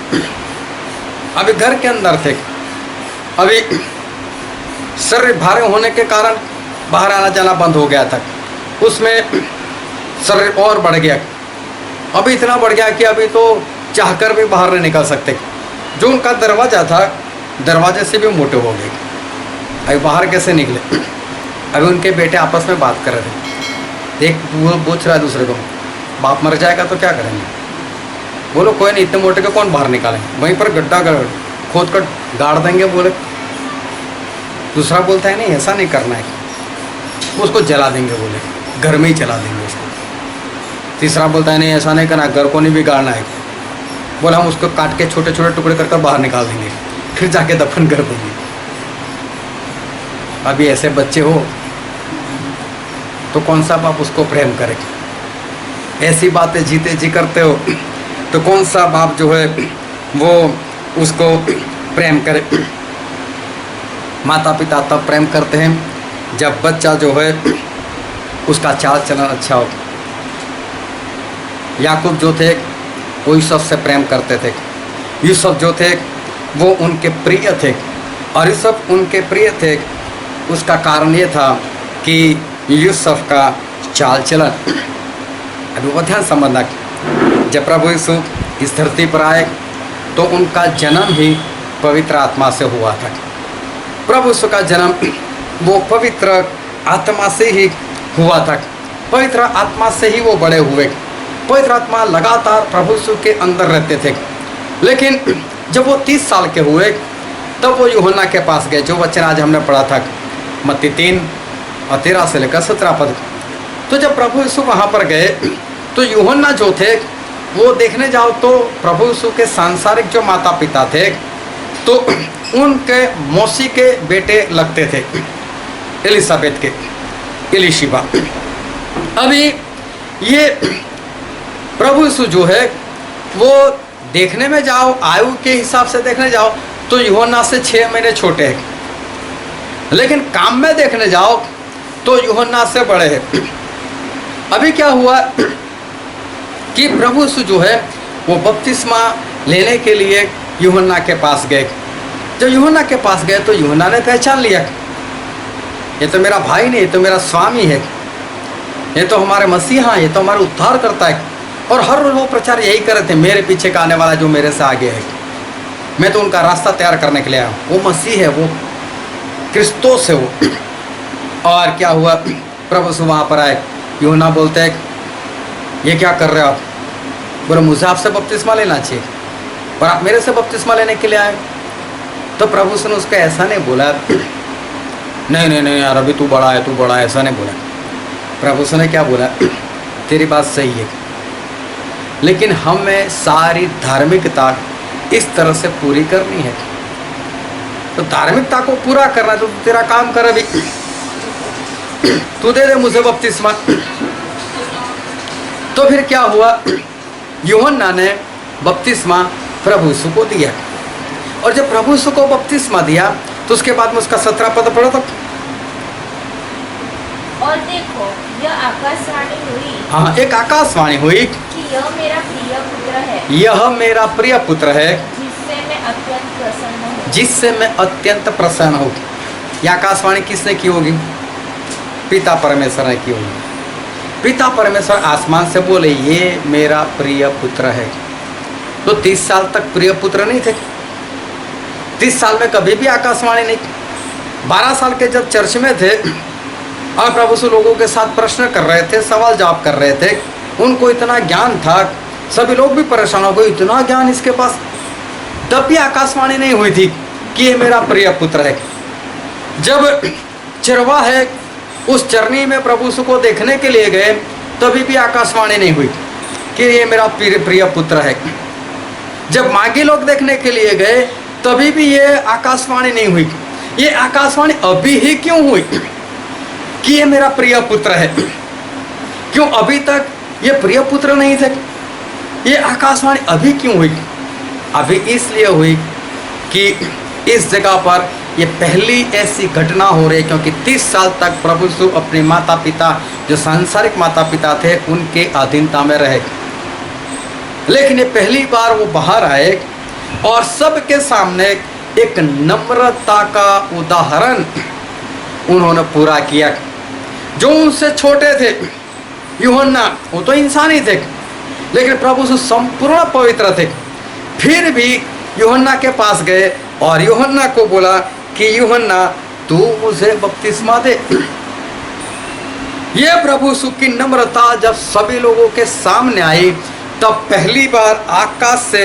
अभी घर के अंदर थे, अभी शरीर भारी होने के कारण बाहर आना जाना बंद हो गया था। उसमें शरीर और बढ़ गया, अभी इतना बढ़ गया कि अभी तो चाहकर भी बाहर नहीं निकल सकते। जो उनका दरवाज़ा था, दरवाजे से भी मोटे हो गए। अभी बाहर कैसे निकले? अभी उनके बेटे आपस में बात कर रहे थे। एक वो पूछ रहा है दूसरे को, बाप मर जाएगा तो क्या करेंगे? बोलो कोई नहीं, इतने मोटे को कौन बाहर निकालेंगे? वहीं पर गड्ढा कर खोद कर गाड़ देंगे बोले। दूसरा बोलता है नहीं ऐसा नहीं करना है, उसको जला देंगे बोले, घर में ही जला देंगे उसको। तीसरा बोलता है नहीं ऐसा नहीं करना, घर को नहीं बिगाड़ना है, बोला हम उसको काट के छोटे छोटे टुकड़े कर बाहर निकाल देंगे, फिर जाके दफन कर देंगे। अभी ऐसे बच्चे हो तो कौन सा बाप उसको प्रेम करे? ऐसी बातें जीते जी करते हो तो कौन सा बाप जो है वो उसको प्रेम करे? माता पिता तब प्रेम करते हैं जब बच्चा जो है उसका चाल चलन अच्छा हो। याकूब जो थे वो यूसुफ से प्रेम करते थे। यूसुफ जो थे वो उनके प्रिय थे, और यूसुफ उनके प्रिय थे उसका कारण ये था कि यूसुफ का चाल चलन। अभी वो ध्यान समझना, जब प्रभु यीशु इस धरती पर आए तो उनका जन्म ही पवित्र आत्मा से हुआ था। प्रभु यीशु का जन्म वो पवित्र आत्मा से ही हुआ था, पवित्र आत्मा से ही वो बड़े हुए। पवित्र आत्मा लगातार प्रभु यीशु के अंदर रहते थे। लेकिन जब वो 30 साल के हुए तब वो यूहन्ना के पास गए, जो वचन आज हमने पढ़ा था मत्ती 3 और 13 से लेकर 17 पद। तो जब प्रभु यीशु वहाँ पर गए तो यूहन्ना जो थे वो देखने जाओ तो प्रभु यीशु के सांसारिक जो माता पिता थे तो उनके मौसी के बेटे लगते थे, एलिसाबेथ के, एलिशिबा। अभी ये प्रभु यीशु जो है वो देखने में जाओ, आयु के हिसाब से देखने जाओ तो यूहन्ना से 6 महीने छोटे हैं, लेकिन काम में देखने जाओ तो यूहन्ना से बड़े हैं। अभी क्या हुआ कि प्रभु यीशु जो है वो बपतिस्मा लेने के लिए यूहन्ना के पास गए। जब यूहन्ना के पास गए तो यूहन्ना ने पहचान लिया, ये तो मेरा भाई नहीं, ये तो मेरा स्वामी है, ये तो हमारे मसीहा, ये तो हमारा उद्धार करता है। और हर रोज वो प्रचार यही कर रहे थे, मेरे पीछे का आने वाला जो मेरे से आगे है, मैं तो उनका रास्ता तैयार करने के लिए आया हूँ। वो मसीह है, वो क्रिस्तोस है वो। और क्या हुआ, प्रभु यीशु वहाँ पर आए। यूहन्ना बोलते हैं ये क्या कर रहे हो आप? बोले मुझे आपसे बपतिस्मा लेना चाहिए और आप मेरे से बपतिस्मा लेने के लिए आए। तो प्रभु यीशु ने उसका ऐसा नहीं बोला, नहीं नहीं नहीं यार अभी तू बड़ा है, तू बड़ा है, ऐसा नहीं बोला। प्रभु यीशु ने क्या बोला, तेरी बात सही है, लेकिन हमें सारी धार्मिकता इस तरह से पूरी करनी है। तो धार्मिकता को पूरा करना तो तेरा काम कर, अभी तू दे दे मुझे बपतिस्मा। तो फिर क्या हुआ, यूहन्ना ने बपतिस्मा प्रभु यीशु को दिया। और जब प्रभु यीशु को बपतिस्मा दिया तो उसके बाद में उसका 17 पद पढ़ो तो, और देखो यह आकाशवाणी हुई, हाँ एक आकाशवाणी हुई कि यह मेरा प्रिय पुत्र है, यह मेरा प्रिय पुत्र है, जिससे मैं अत्यंत प्रसन्न हूँ, जिससे मैं अत्यंत प्रसन्न हूँ। यह आकाशवाणी किसने की होगी? पिता परमेश्वर ने की होगी। पिता परमेश्वर आसमान से बोले ये मेरा प्रिय पुत्र है। तो 30 साल तक प्रिय पुत्र नहीं थे, 30 साल में कभी भी आकाशवाणी नहीं। 12 साल के जब चर्च में थे और प्रभु से लोगों के साथ प्रश्न कर रहे थे, सवाल जवाब कर रहे थे, उनको इतना ज्ञान था, सभी लोग भी परेशान हो गए, इतना ज्ञान इसके पास, तब भी आकाशवाणी नहीं हुई थी कि ये मेरा प्रिय पुत्र है। जब चरवाहे उस चरनी में प्रभु यीशु को देखने के लिए गए तभी भी आकाशवाणी नहीं हुई कि ये मेरा प्रिय पुत्र है। जब मागी लोग देखने के लिए गए तभी भी ये आकाशवाणी नहीं हुई। ये आकाशवाणी अभी ही क्यों हुई कि ये मेरा प्रिय पुत्र है? क्यों अभी तक ये प्रिय पुत्र नहीं थे? ये आकाशवाणी अभी क्यों हुई? अभी इसलिए हुई कि इस जगह पर ये पहली ऐसी घटना हो रही है, क्योंकि 30 साल तक प्रभु यीशु अपने माता पिता, जो सांसारिक माता पिता थे, उनके अधीनता में रहे। लेकिन ये पहली बार वो बाहर आए और सबके सामने एक नम्रता का उदाहरण उन्होंने पूरा किया। जो उनसे छोटे थे, यूहन्ना, वो तो इंसान ही थे, लेकिन प्रभु से संपूर्ण पवित्र थे। फिर भी यूहन्ना के पास गए और यूहन्ना को बोला कि यूहन्ना तू मुझे बपतिस्मा दे। ये प्रभु यीशु की नम्रता जब सभी लोगों के सामने आई तब पहली बार आकाश से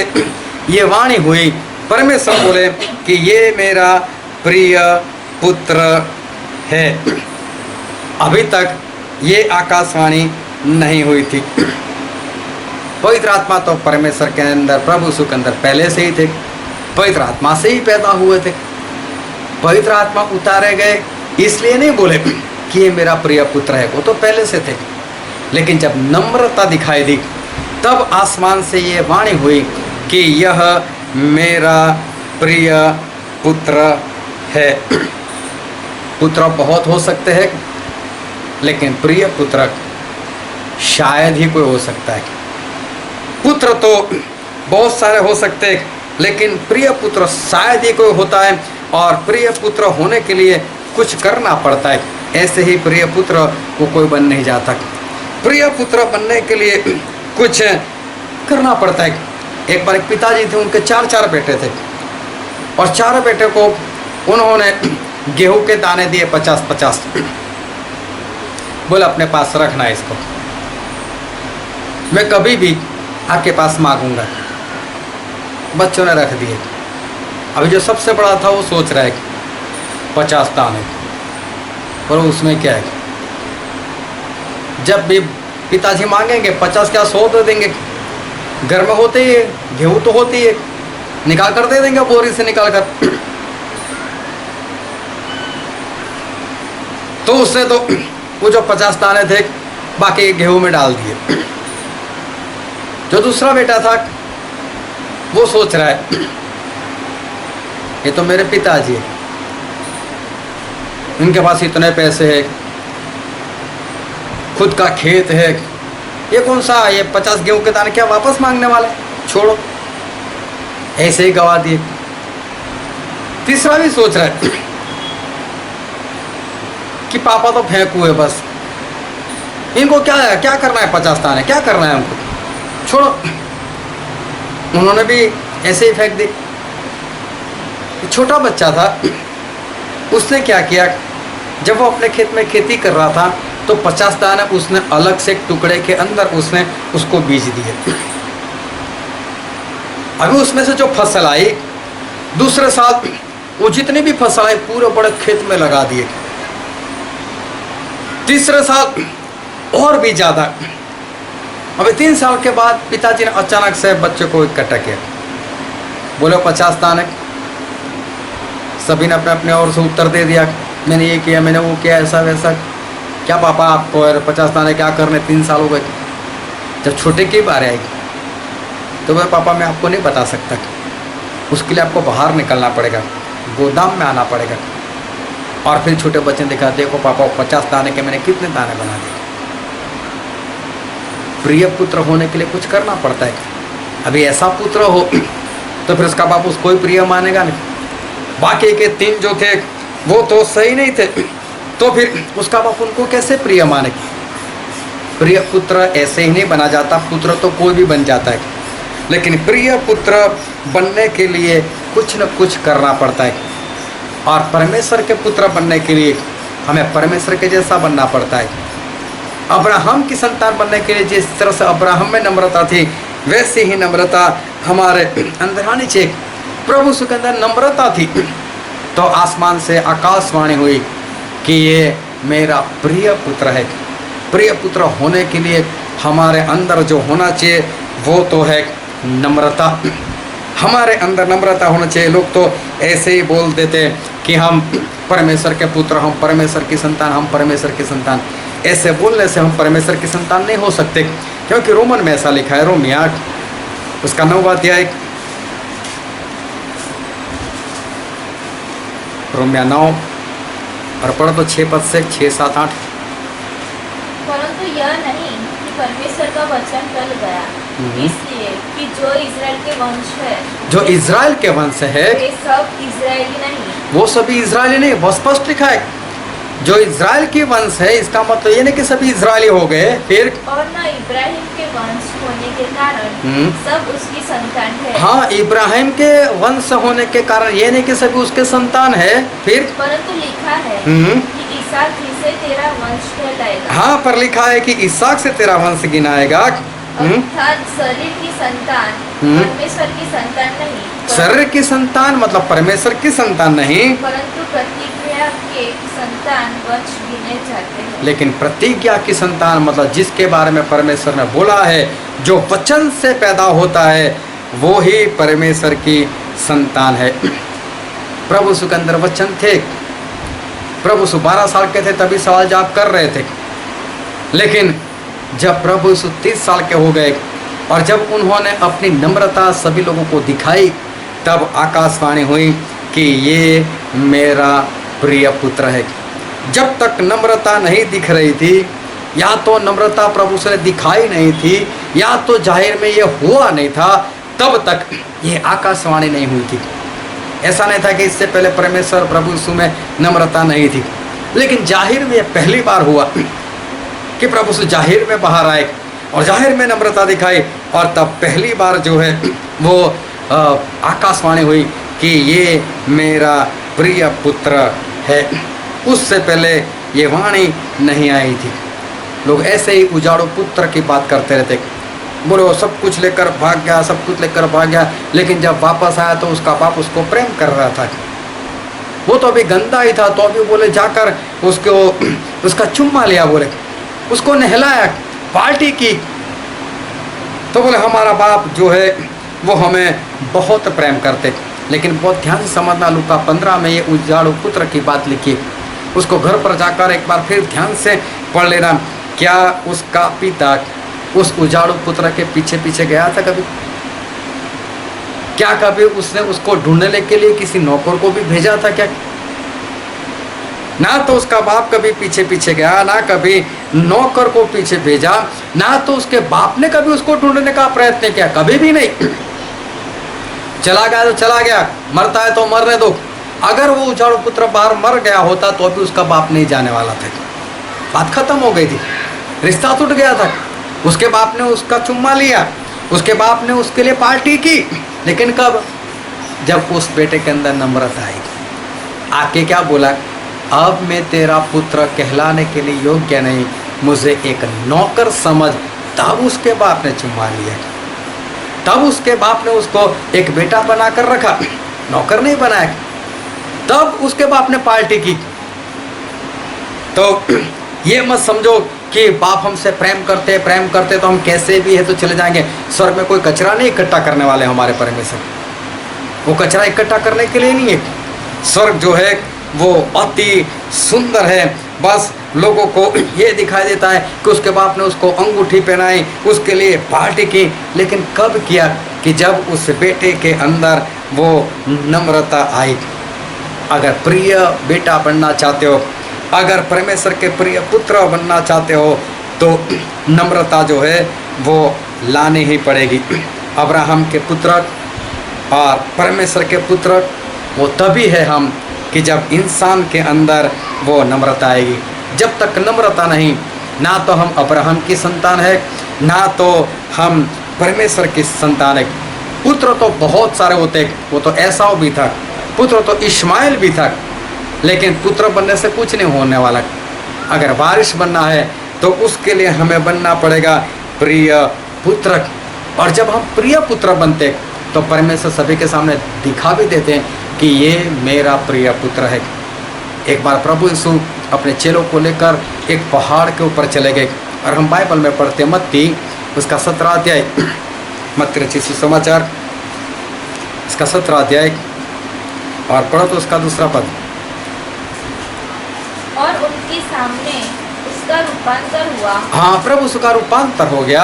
ये वाणी हुई परमेश्वर बोले कि ये मेरा प्रिय पुत्र है। अभी तक ये आकाशवाणी नहीं हुई थी। पवित्र आत्मा तो परमेश्वर के अंदर, प्रभु यीशु के अंदर पहले से ही थे, पवित्र आत्मा से ही पैदा हुए थे। पवित्र आत्मा उतारे गए इसलिए नहीं बोले कि ये मेरा प्रिय पुत्र है, वो तो पहले से थे। लेकिन जब नम्रता दिखाई दी तब आसमान से ये वाणी हुई कि यह मेरा प्रिय पुत्र है। पुत्र बहुत हो सकते हैं, लेकिन प्रिय पुत्र शायद ही कोई हो सकता है। पुत्र तो बहुत सारे हो सकते हैं, लेकिन प्रिय पुत्र शायद ही कोई होता है। और प्रिय पुत्र होने के लिए कुछ करना पड़ता है। ऐसे ही प्रिय पुत्र को कोई बन नहीं जाता। प्रिय पुत्र बनने के लिए कुछ करना पड़ता है। एक बार एक पिताजी थे, उनके 4 बेटे थे, और 4 बेटे को उन्होंने गेहूं के दाने दिए 50-50। बोले अपने पास रखना है इसको, मैं कभी भी आपके पास मांगूंगा। बच्चों ने रख दिए। अभी जो सबसे बड़ा था वो सोच रहा है 50 दाने, पर उसमें क्या है, जब भी पिताजी मांगेंगे 50 क्या 100 दे देंगे। घर में होते ही है, गेहूँ तो होती है, निकाल कर दे देंगे बोरी से निकाल कर। तो उसने तो वो जो 50 दाने थे बाकी गेहूं में डाल दिए। जो दूसरा बेटा था वो सोच रहा है ये तो मेरे पिताजी है, इनके पास इतने पैसे हैं, खुद का खेत है, ये कौन सा ये 50 गेहूं के दाने क्या वापस मांगने वाला, छोड़ो, ऐसे ही गवा दिए। तीसरा भी सोच रहा है कि पापा तो फेंकू है, बस इनको क्या है, क्या करना है 50 दाने, क्या करना है उनको, छोड़ो। उन्होंने भी ऐसे ही फेंक दी। छोटा बच्चा था, उसने क्या किया, जब वो अपने खेत में खेती कर रहा था तो 50 दाने उसने अलग से एक टुकड़े के अंदर उसने उसको बीज दिए। अभी उसमें से जो फसल आई, दूसरे साल वो जितनी भी फसल आई पूरे बड़े खेत में लगा दिए। तीसरे साल और भी ज़्यादा। अभी 3 साल के बाद पिताजी ने अचानक से बच्चे को इकट्ठा किया, बोले 50 दाने। सभी ने अपने अपने ओर से उत्तर दे दिया, मैंने ये किया, मैंने वो किया, ऐसा वैसा। क्या पापा आपको 50 दाने क्या करने, 3 साल हो गए। जब छोटे की बात आई तो बोले पापा मैं आपको नहीं बता सकता, उसके लिए आपको बाहर निकलना पड़ेगा, गोदाम में आना पड़ेगा। और फिर छोटे बच्चे ने देखा, देखो पापा 50 दाने के मैंने कितने दाने बना दिए। प्रिय पुत्र होने के लिए कुछ करना पड़ता है। अभी ऐसा पुत्र हो तो फिर उसका बाप उसको ही प्रिय मानेगा नहीं। बाकी के 3 जो थे वो तो सही नहीं थे, तो फिर उसका बाप उनको कैसे प्रिय मानेगा। प्रिय पुत्र ऐसे ही नहीं बना जाता, पुत्र तो कोई भी बन जाता है, लेकिन प्रिय पुत्र बनने के लिए कुछ न कुछ करना पड़ता है। और परमेश्वर के पुत्र बनने के लिए हमें परमेश्वर के जैसा बनना पड़ता है। अब्राहम की संतान बनने के लिए जिस तरह से अब्राहम में नम्रता थी, वैसे ही नम्रता हमारे अंदर आनी चाहिए। प्रभु के अंदर नम्रता थी तो आसमान से आकाशवाणी हुई कि ये मेरा प्रिय पुत्र है। प्रिय पुत्र होने के लिए हमारे अंदर जो होना चाहिए वो तो है नम्रता। हमारे अंदर नम्रता होना चाहिए। लोग तो ऐसे ही बोल देते कि हम परमेश्वर के पुत्र, हम परमेश्वर की संतान, हम परमेश्वर की संतान। ऐसे बोलने से हम परमेश्वर की संतान नहीं हो सकते, क्योंकि रोमन में ऐसा लिखा है, रोमी 8 उसका 9वां अध्याय, रोमिया 9 और पढ़ो तो 6 पद से 6, 7, 8। परंतु यह नहीं कि परमेश्वर का वचन टल गया, इसलिए कि जो इज़राइल के वंश है, जो इज़राइल के वंश है वे सब इज़राइली नहीं। वो सभी इज़राइली नहीं, बहुत स्पष्ट लिखा है जो इज़राइल के वंश है। इसका मतलब ये नहीं कि सभी इज़राइली हो गए, फिर और न इब्राहिम के वंश होने के कारण सब उसकी संतान है। हाँ, इब्राहिम के वंश होने के कारण ये नहीं कि सभी उसके संतान है, फिर परंतु लिखा है कि इसहाक ही से तेरा वंश कहलाएगा। हाँ, पर लिखा है कि इसहाक से तेरा वंश गिनाएगा। अर्थात शरीर की संतान परमेश्वर की संतान नहीं, शरीर की संतान मतलब परमेश्वर की संतान नहीं, परंतु प्रतिज्ञा के संतान वंश गिने जाते हैं। लेकिन प्रतिज्ञा की संतान मतलब जिसके बारे में परमेश्वर ने बोला है, जो वचन से पैदा होता है, वो ही परमेश्वर की संतान है। प्रभु यीशु के अंदर वचन थे। प्रभु यीशु 12 साल के थे तभी सवाल जवाब कर रहे थे, लेकिन जब प्रभु यीशु 30 साल के हो गए और जब उन्होंने अपनी नम्रता सभी लोगों को दिखाई, तब आकाशवाणी हुई कि ये मेरा प्रिय पुत्र है। जब तक नम्रता नहीं दिख रही थी, या तो नम्रता प्रभु से दिखाई नहीं थी, या तो जाहिर में ये हुआ नहीं था, तब तक ये आकाशवाणी नहीं हुई थी। ऐसा नहीं था कि इससे पहले परमेश्वर प्रभु यीशु में नम्रता नहीं थी, लेकिन जाहिर में यह पहली बार हुआ कि प्रभु यीशु जाहिर में बाहर आए और जाहिर में नम्रता दिखाई, और तब पहली बार जो है वो आकाशवाणी हुई कि ये मेरा प्रिय पुत्र है। उससे पहले ये वाणी नहीं आई थी। लोग ऐसे ही उजाड़ो पुत्र की बात करते रहते, बोले वो सब कुछ लेकर भाग गया, सब कुछ लेकर भाग गया, लेकिन जब वापस आया तो उसका बाप उसको प्रेम कर रहा था। वो तो अभी गंदा ही था, तो अभी बोले जाकर उसको उसका चुम्मा लिया, बोले उसको नहलाया, पार्टी की, तो बोले हमारा बाप जो है वो हमें बहुत प्रेम करते। लेकिन बहुत ध्यान से समझना, लूका 15 में ये उजाड़ू पुत्र की बात लिखी, उसको घर पर जाकर एक बार फिर ध्यान से पढ़ लेना। क्या उसका पिता उस उजाड़ू पुत्र के पीछे पीछे गया था कभी? क्या कभी उसने उसको ढूंढने के लिए किसी नौकर को भी भेजा था क्या? ना तो उसका बाप कभी पीछे पीछे गया, ना कभी नौकर को पीछे भेजा, ना तो उसके बाप ने कभी उसको ढूंढने का प्रयत्न किया, कभी भी नहीं। चला गया तो चला गया, मरता है तो मरने दो। अगर वो उजाड़ू पुत्र बाहर मर गया होता तो अभी उसका बाप नहीं जाने वाला था, बात खत्म हो गई थी, रिश्ता टूट गया था। उसके बाप ने उसका चुम्मा लिया, उसके बाप ने उसके लिए पार्टी की, लेकिन कब? जब उस बेटे के अंदर नम्रता आई, आके क्या बोला, अब मैं तेरा पुत्र कहलाने के लिए योग्य नहीं, मुझे एक नौकर समझ। तब उसके बाप ने चुम्मा लिया, तब उसके बाप ने उसको एक बेटा बनाकर रखा, नौकर नहीं बनाया। तब उसके बाप ने पार्टी की। तो ये मत समझो कि बाप हमसे प्रेम करते तो हम कैसे भी है तो चले जाएंगे। स्वर्ग में कोई कचरा नहीं इकट्ठा करने वाले हमारे परमेश्वर, वो कचरा इकट्ठा करने के लिए नहीं है। स्वर्ग जो है वो अति सुंदर है, बस लोगों को ये दिखाई देता है कि उसके बाप ने उसको अंगूठी पहनाई, उसके लिए पार्टी की, लेकिन कब किया? कि जब उस बेटे के अंदर वो नम्रता आई। अगर प्रिय बेटा बनना चाहते हो, अगर परमेश्वर के प्रिय पुत्र बनना चाहते हो, तो नम्रता जो है वो लानी ही पड़ेगी। अब्राहम के पुत्र और परमेश्वर के पुत्र वो तभी है हम कि जब इंसान के अंदर वो नम्रता आएगी। जब तक नम्रता नहीं, ना तो हम अब्राहम की संतान है, ना तो हम परमेश्वर की संतान है। पुत्र तो बहुत सारे होते, वो तो एसाव भी था, पुत्र तो इश्माइल भी था, लेकिन पुत्र बनने से कुछ नहीं होने वाला। अगर वारिस बनना है तो उसके लिए हमें बनना पड़ेगा प्रिय पुत्र। और जब हम प्रिय पुत्र बनते तो परमेश्वर सभी के सामने दिखा भी देते हैं कि ये मेरा प्रिय पुत्र है। एक बार प्रभु यीशु अपने चेलों को लेकर एक पहाड़ के ऊपर चले गए, और हम बाइबल में पढ़ते मत्ती उसका 17 अध्याय, मत्ती रचित सुसमाचार इसका 17 अध्याय, और पढ़ो तो उसका 2 पद। और उनके सामने उसका रूपांतर हुआ। हाँ, प्रभु उसका रूपांतर हो गया,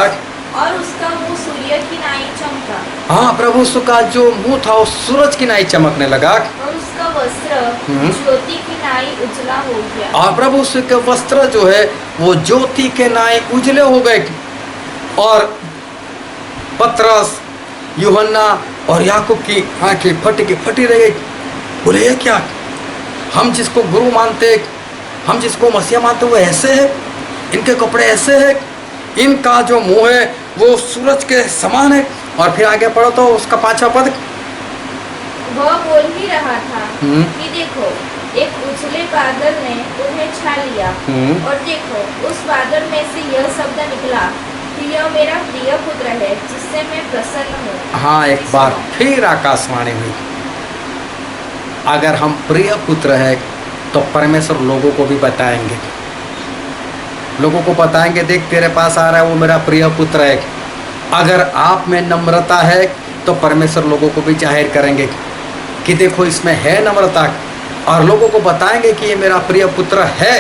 और उसका मुंह सूर्य की नाई चमका। हाँ, प्रभु उसका जो मुंह था वो सूरज की नाई चमकने लगा, और उसका वस्त्र ज्योति की नाई उजला हो गया। और प्रभु उसके वस्त्र जो है वो ज्योति के नाई उजले हो गए। और पतरस, यूहन्ना और याकूब की आंखें फटी रह गई। बोले ये क्या? हम जिसको गुरु मानते, हम जिसको मसीहा मानते, वो ऐसे है, इनके कपड़े ऐसे हैं, इनका जो मुंह है वो सूरज के समान है। और फिर आगे पढ़ो तो उसका 5वां पद। वह बोल ही रहा था कि देखो, एक उजले बादल ने उन्हें छा लिया, और देखो उस बादल में से यह शब्द निकला, कि यह मेरा प्रिय पुत्र है जिससे मैं प्रसन्न हूँ। हाँ, एक बार फिर आकाशवाणी हुई। अगर हम प्रिय पुत्र है तो परमेश्वर लोगों को भी बताएंगे, लोगों को बताएंगे, देख तेरे पास आ रहा है वो मेरा प्रिय पुत्र है। अगर आप में नम्रता है तो परमेश्वर लोगों को भी जाहिर करेंगे कि देखो इसमें है नम्रता, और लोगों को बताएंगे कि ये मेरा प्रिय पुत्र है।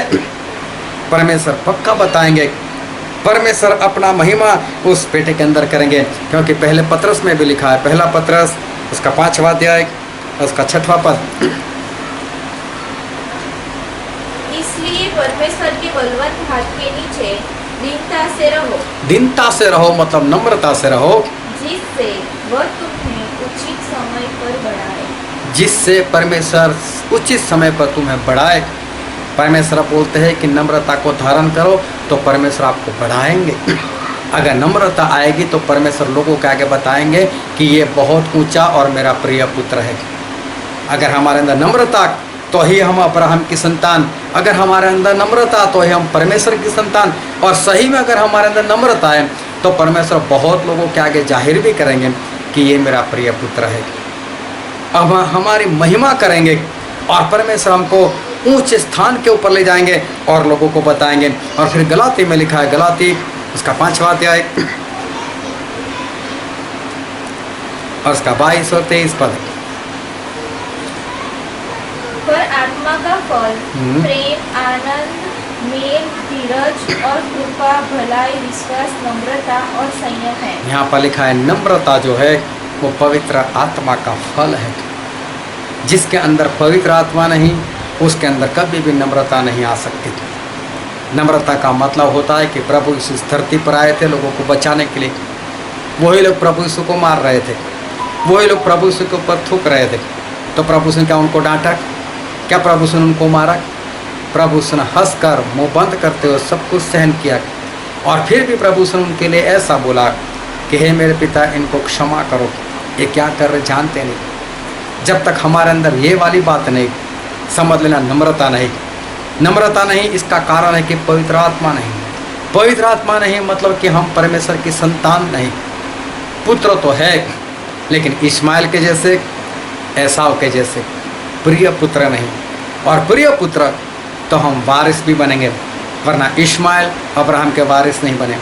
परमेश्वर पक्का बताएंगे, परमेश्वर अपना महिमा उस बेटे के अंदर करेंगे, क्योंकि पहले पत्रस में भी लिखा है, पहला पत्रस उसका 5वां अध्याय उसका 6वां पद। इसलिए परमेश्वर के बलवंत हाथ के नीचे दीनता से रहो। दीनता से रहो मतलब नम्रता से रहो, जिससे वह तुम्हें उचित समय पर बढ़ाए। जिससे परमेश्वर उचित समय पर तुम्हें बढ़ाए। परमेश्वर बोलते हैं कि नम्रता को धारण करो तो परमेश्वर आपको बढ़ाएंगे। अगर नम्रता आएगी तो परमेश्वर लोगों के आगे बताएंगे कि ये बहुत ऊंचा और मेरा प्रिय पुत्र है। अगर हमारे अंदर नम्रता तो ही हम अब्राहम की संतान, अगर हमारे अंदर नम्रता तो ही हम परमेश्वर की संतान, और सही में अगर हमारे अंदर नम्रता है तो परमेश्वर बहुत लोगों के आगे जाहिर भी करेंगे कि ये मेरा प्रिय पुत्र है। अब हमारी महिमा करेंगे और परमेश्वर हमको ऊंचे स्थान के ऊपर ले जाएंगे और लोगों को बताएंगे। और फिर गलाती में लिखा है, गलाती उसका 5वां अध्याय और उसका 22 और 23 पद। पर आत्मा का फल प्रेम, आनंद, मेल, धीरज और कृपा, भलाई, विश्वास, नम्रता और संयम है। यहाँ पर लिखा है नम्रता जो है वो पवित्र आत्मा का फल है। जिसके अंदर पवित्र आत्मा नहीं उसके अंदर कभी भी नम्रता नहीं आ सकती। नम्रता का मतलब होता है कि प्रभु यीशु इस धरती पर आए थे लोगों को बचाने के लिए। वही लोग प्रभु यीशु को मार रहे थे, वही लोग प्रभु यीशु के ऊपर थूक रहे थे, तो प्रभु यीशु ने क्या उनको डांटा? क्या प्रभु यीशु ने उनको मारा? प्रभु यीशु ने हंसकर मुंह बंद करते हुए सब कुछ सहन किया। और फिर भी प्रभु यीशु ने उनके लिए ऐसा बोला कि हे मेरे पिता इनको क्षमा करो, ये क्या कर रहे जानते नहीं। जब तक हमारे अंदर ये वाली बात नहीं, समझ लेना नम्रता नहीं। नम्रता नहीं इसका कारण है कि पवित्र आत्मा नहीं। पवित्र आत्मा नहीं मतलब कि हम परमेश्वर की संतान नहीं। पुत्र तो है लेकिन इस्माइल के जैसे, एसाव के जैसे प्रिय पुत्र नहीं। और प्रिय पुत्र तो हम वारिस भी बनेंगे, वरना इस्माइल अब्राहम के वारिस नहीं बने।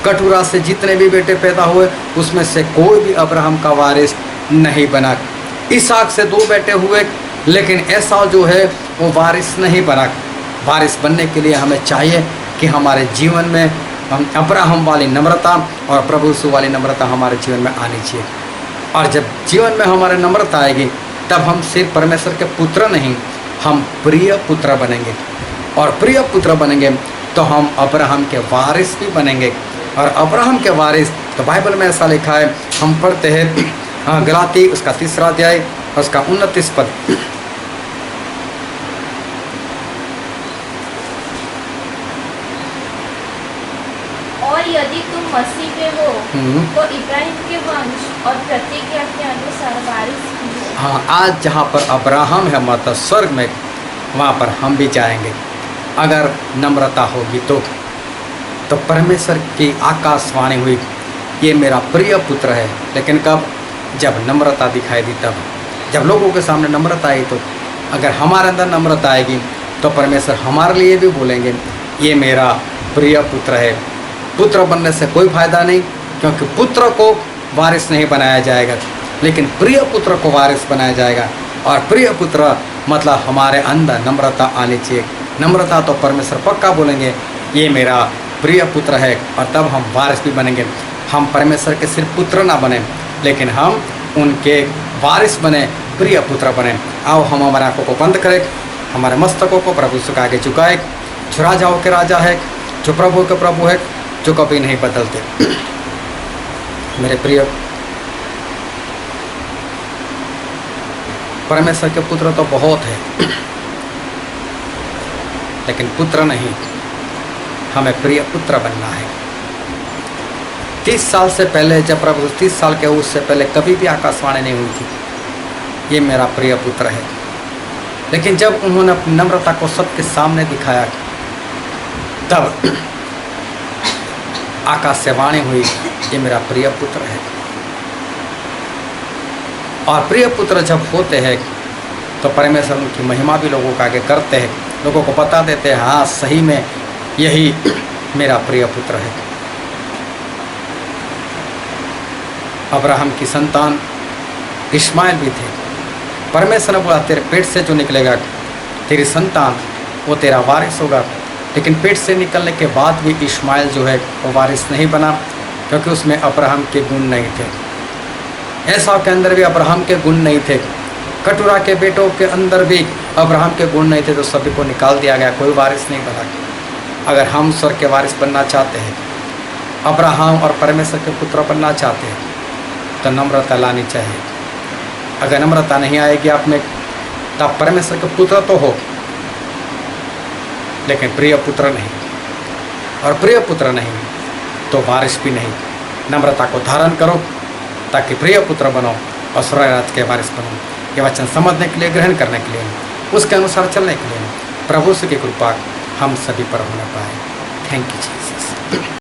कटुरा से जितने भी बेटे पैदा हुए उसमें से कोई भी अब्राहम का वारिस नहीं बना। इसहाक से 2 बेटे हुए लेकिन एसाव जो है वो वारिस नहीं बना। वारिस बनने के लिए हमें चाहिए कि हमारे जीवन में हम अब्राहम वाली नम्रता और प्रभु यीशु वाली नम्रता हमारे जीवन में आनी चाहिए। और जब जीवन में हमारे नम्रता आएगी तब हम सिर्फ परमेश्वर के पुत्र नहीं, हम प्रिय पुत्र बनेंगे। और प्रिय पुत्र बनेंगे तो हम अब्राहम के वारिस भी बनेंगे। और अब्राहम के वारिस तो बाइबल में ऐसा लिखा है, हम पढ़ते हैं गलाती उसका 3रा अध्याय उसका 29 पद। और यदि तुम मसीह में हो तो इब्राहिम के वंश और प्रतिज्ञा के अनुसार वारिस भी हो। हाँ, आज जहाँ पर अब्राहम है मतलब स्वर्ग में, वहाँ पर हम भी जाएंगे अगर नम्रता होगी तो परमेश्वर की आकाशवाणी हुई, ये मेरा प्रिय पुत्र है। लेकिन कब? जब नम्रता दिखाई दी तब। जब लोगों के सामने नम्रता आई तो अगर हमारे अंदर नम्रता आएगी तो परमेश्वर हमारे लिए भी बोलेंगे ये मेरा प्रिय पुत्र है। पुत्र बनने से कोई फायदा नहीं, क्योंकि पुत्र को वारिस नहीं बनाया जाएगा लेकिन प्रिय पुत्र को वारिस बनाया जाएगा। और प्रिय पुत्र मतलब हमारे अंदर नम्रता आनी चाहिए। नम्रता तो परमेश्वर पक्का बोलेंगे ये मेरा प्रिय पुत्र है, और तब हम वारिस भी बनेंगे। हम परमेश्वर के सिर्फ पुत्र ना बने लेकिन हम उनके वारिस बने, प्रिय पुत्र बने। आओ हम हमारे आँखों को बंद करें, हमारे मस्तकों को प्रभु यीशु के आगे झुकाए। जो राजाओं के राजा है, जो प्रभु के प्रभु है, जो कभी नहीं बदलते। मेरे प्रिय, परमेश्वर के पुत्र तो बहुत है लेकिन पुत्र नहीं, हमें प्रिय पुत्र बनना है। 30 साल से पहले जब प्रभु 30 साल के उससे पहले कभी भी आकाशवाणी नहीं हुई थी ये मेरा प्रिय पुत्र है। लेकिन जब उन्होंने अपनी नम्रता को सबके सामने दिखाया तब आकाश से वाणी हुई, ये मेरा प्रिय पुत्र है। और प्रिय पुत्र जब होते हैं तो परमेश्वर उनकी महिमा भी लोगों का आगे करते हैं, लोगों को बता देते हैं हाँ सही में यही मेरा प्रिय पुत्र है। अब्राहम की संतान इस्माइल भी थे। परमेश्वर ने बोला तेरे पेट से जो निकलेगा तेरी संतान वो तेरा वारिस होगा। लेकिन पेट से निकलने के बाद भी इस्माइल जो है वो वारिस नहीं बना, क्योंकि उसमें अब्राहम के गुण नहीं थे। एसाव के अंदर भी अब्राहम के गुण नहीं थे। कटुरा के बेटों के अंदर भी अब्राहम के गुण नहीं थे, तो सभी को निकाल दिया गया, कोई वारिस नहीं बना। अगर हम स्वर्ग के वारिस बनना चाहते हैं, अब्राहम और परमेश्वर के पुत्र बनना चाहते हैं, तो नम्रता लानी चाहिए। अगर नम्रता नहीं आएगी आप में, तब परमेश्वर के पुत्र तो हो लेकिन प्रिय पुत्र नहीं, और प्रिय पुत्र नहीं तो वारिस भी नहीं। नम्रता को धारण करो ताकि प्रिय पुत्र बनो और स्वर्ग राज्य के वारिस बनो। ये वचन समझने के लिए, ग्रहण करने के लिए, उसके अनुसार चलने के लिए प्रभु की कृपा हम सभी पर होना पाए। Thank you Jesus.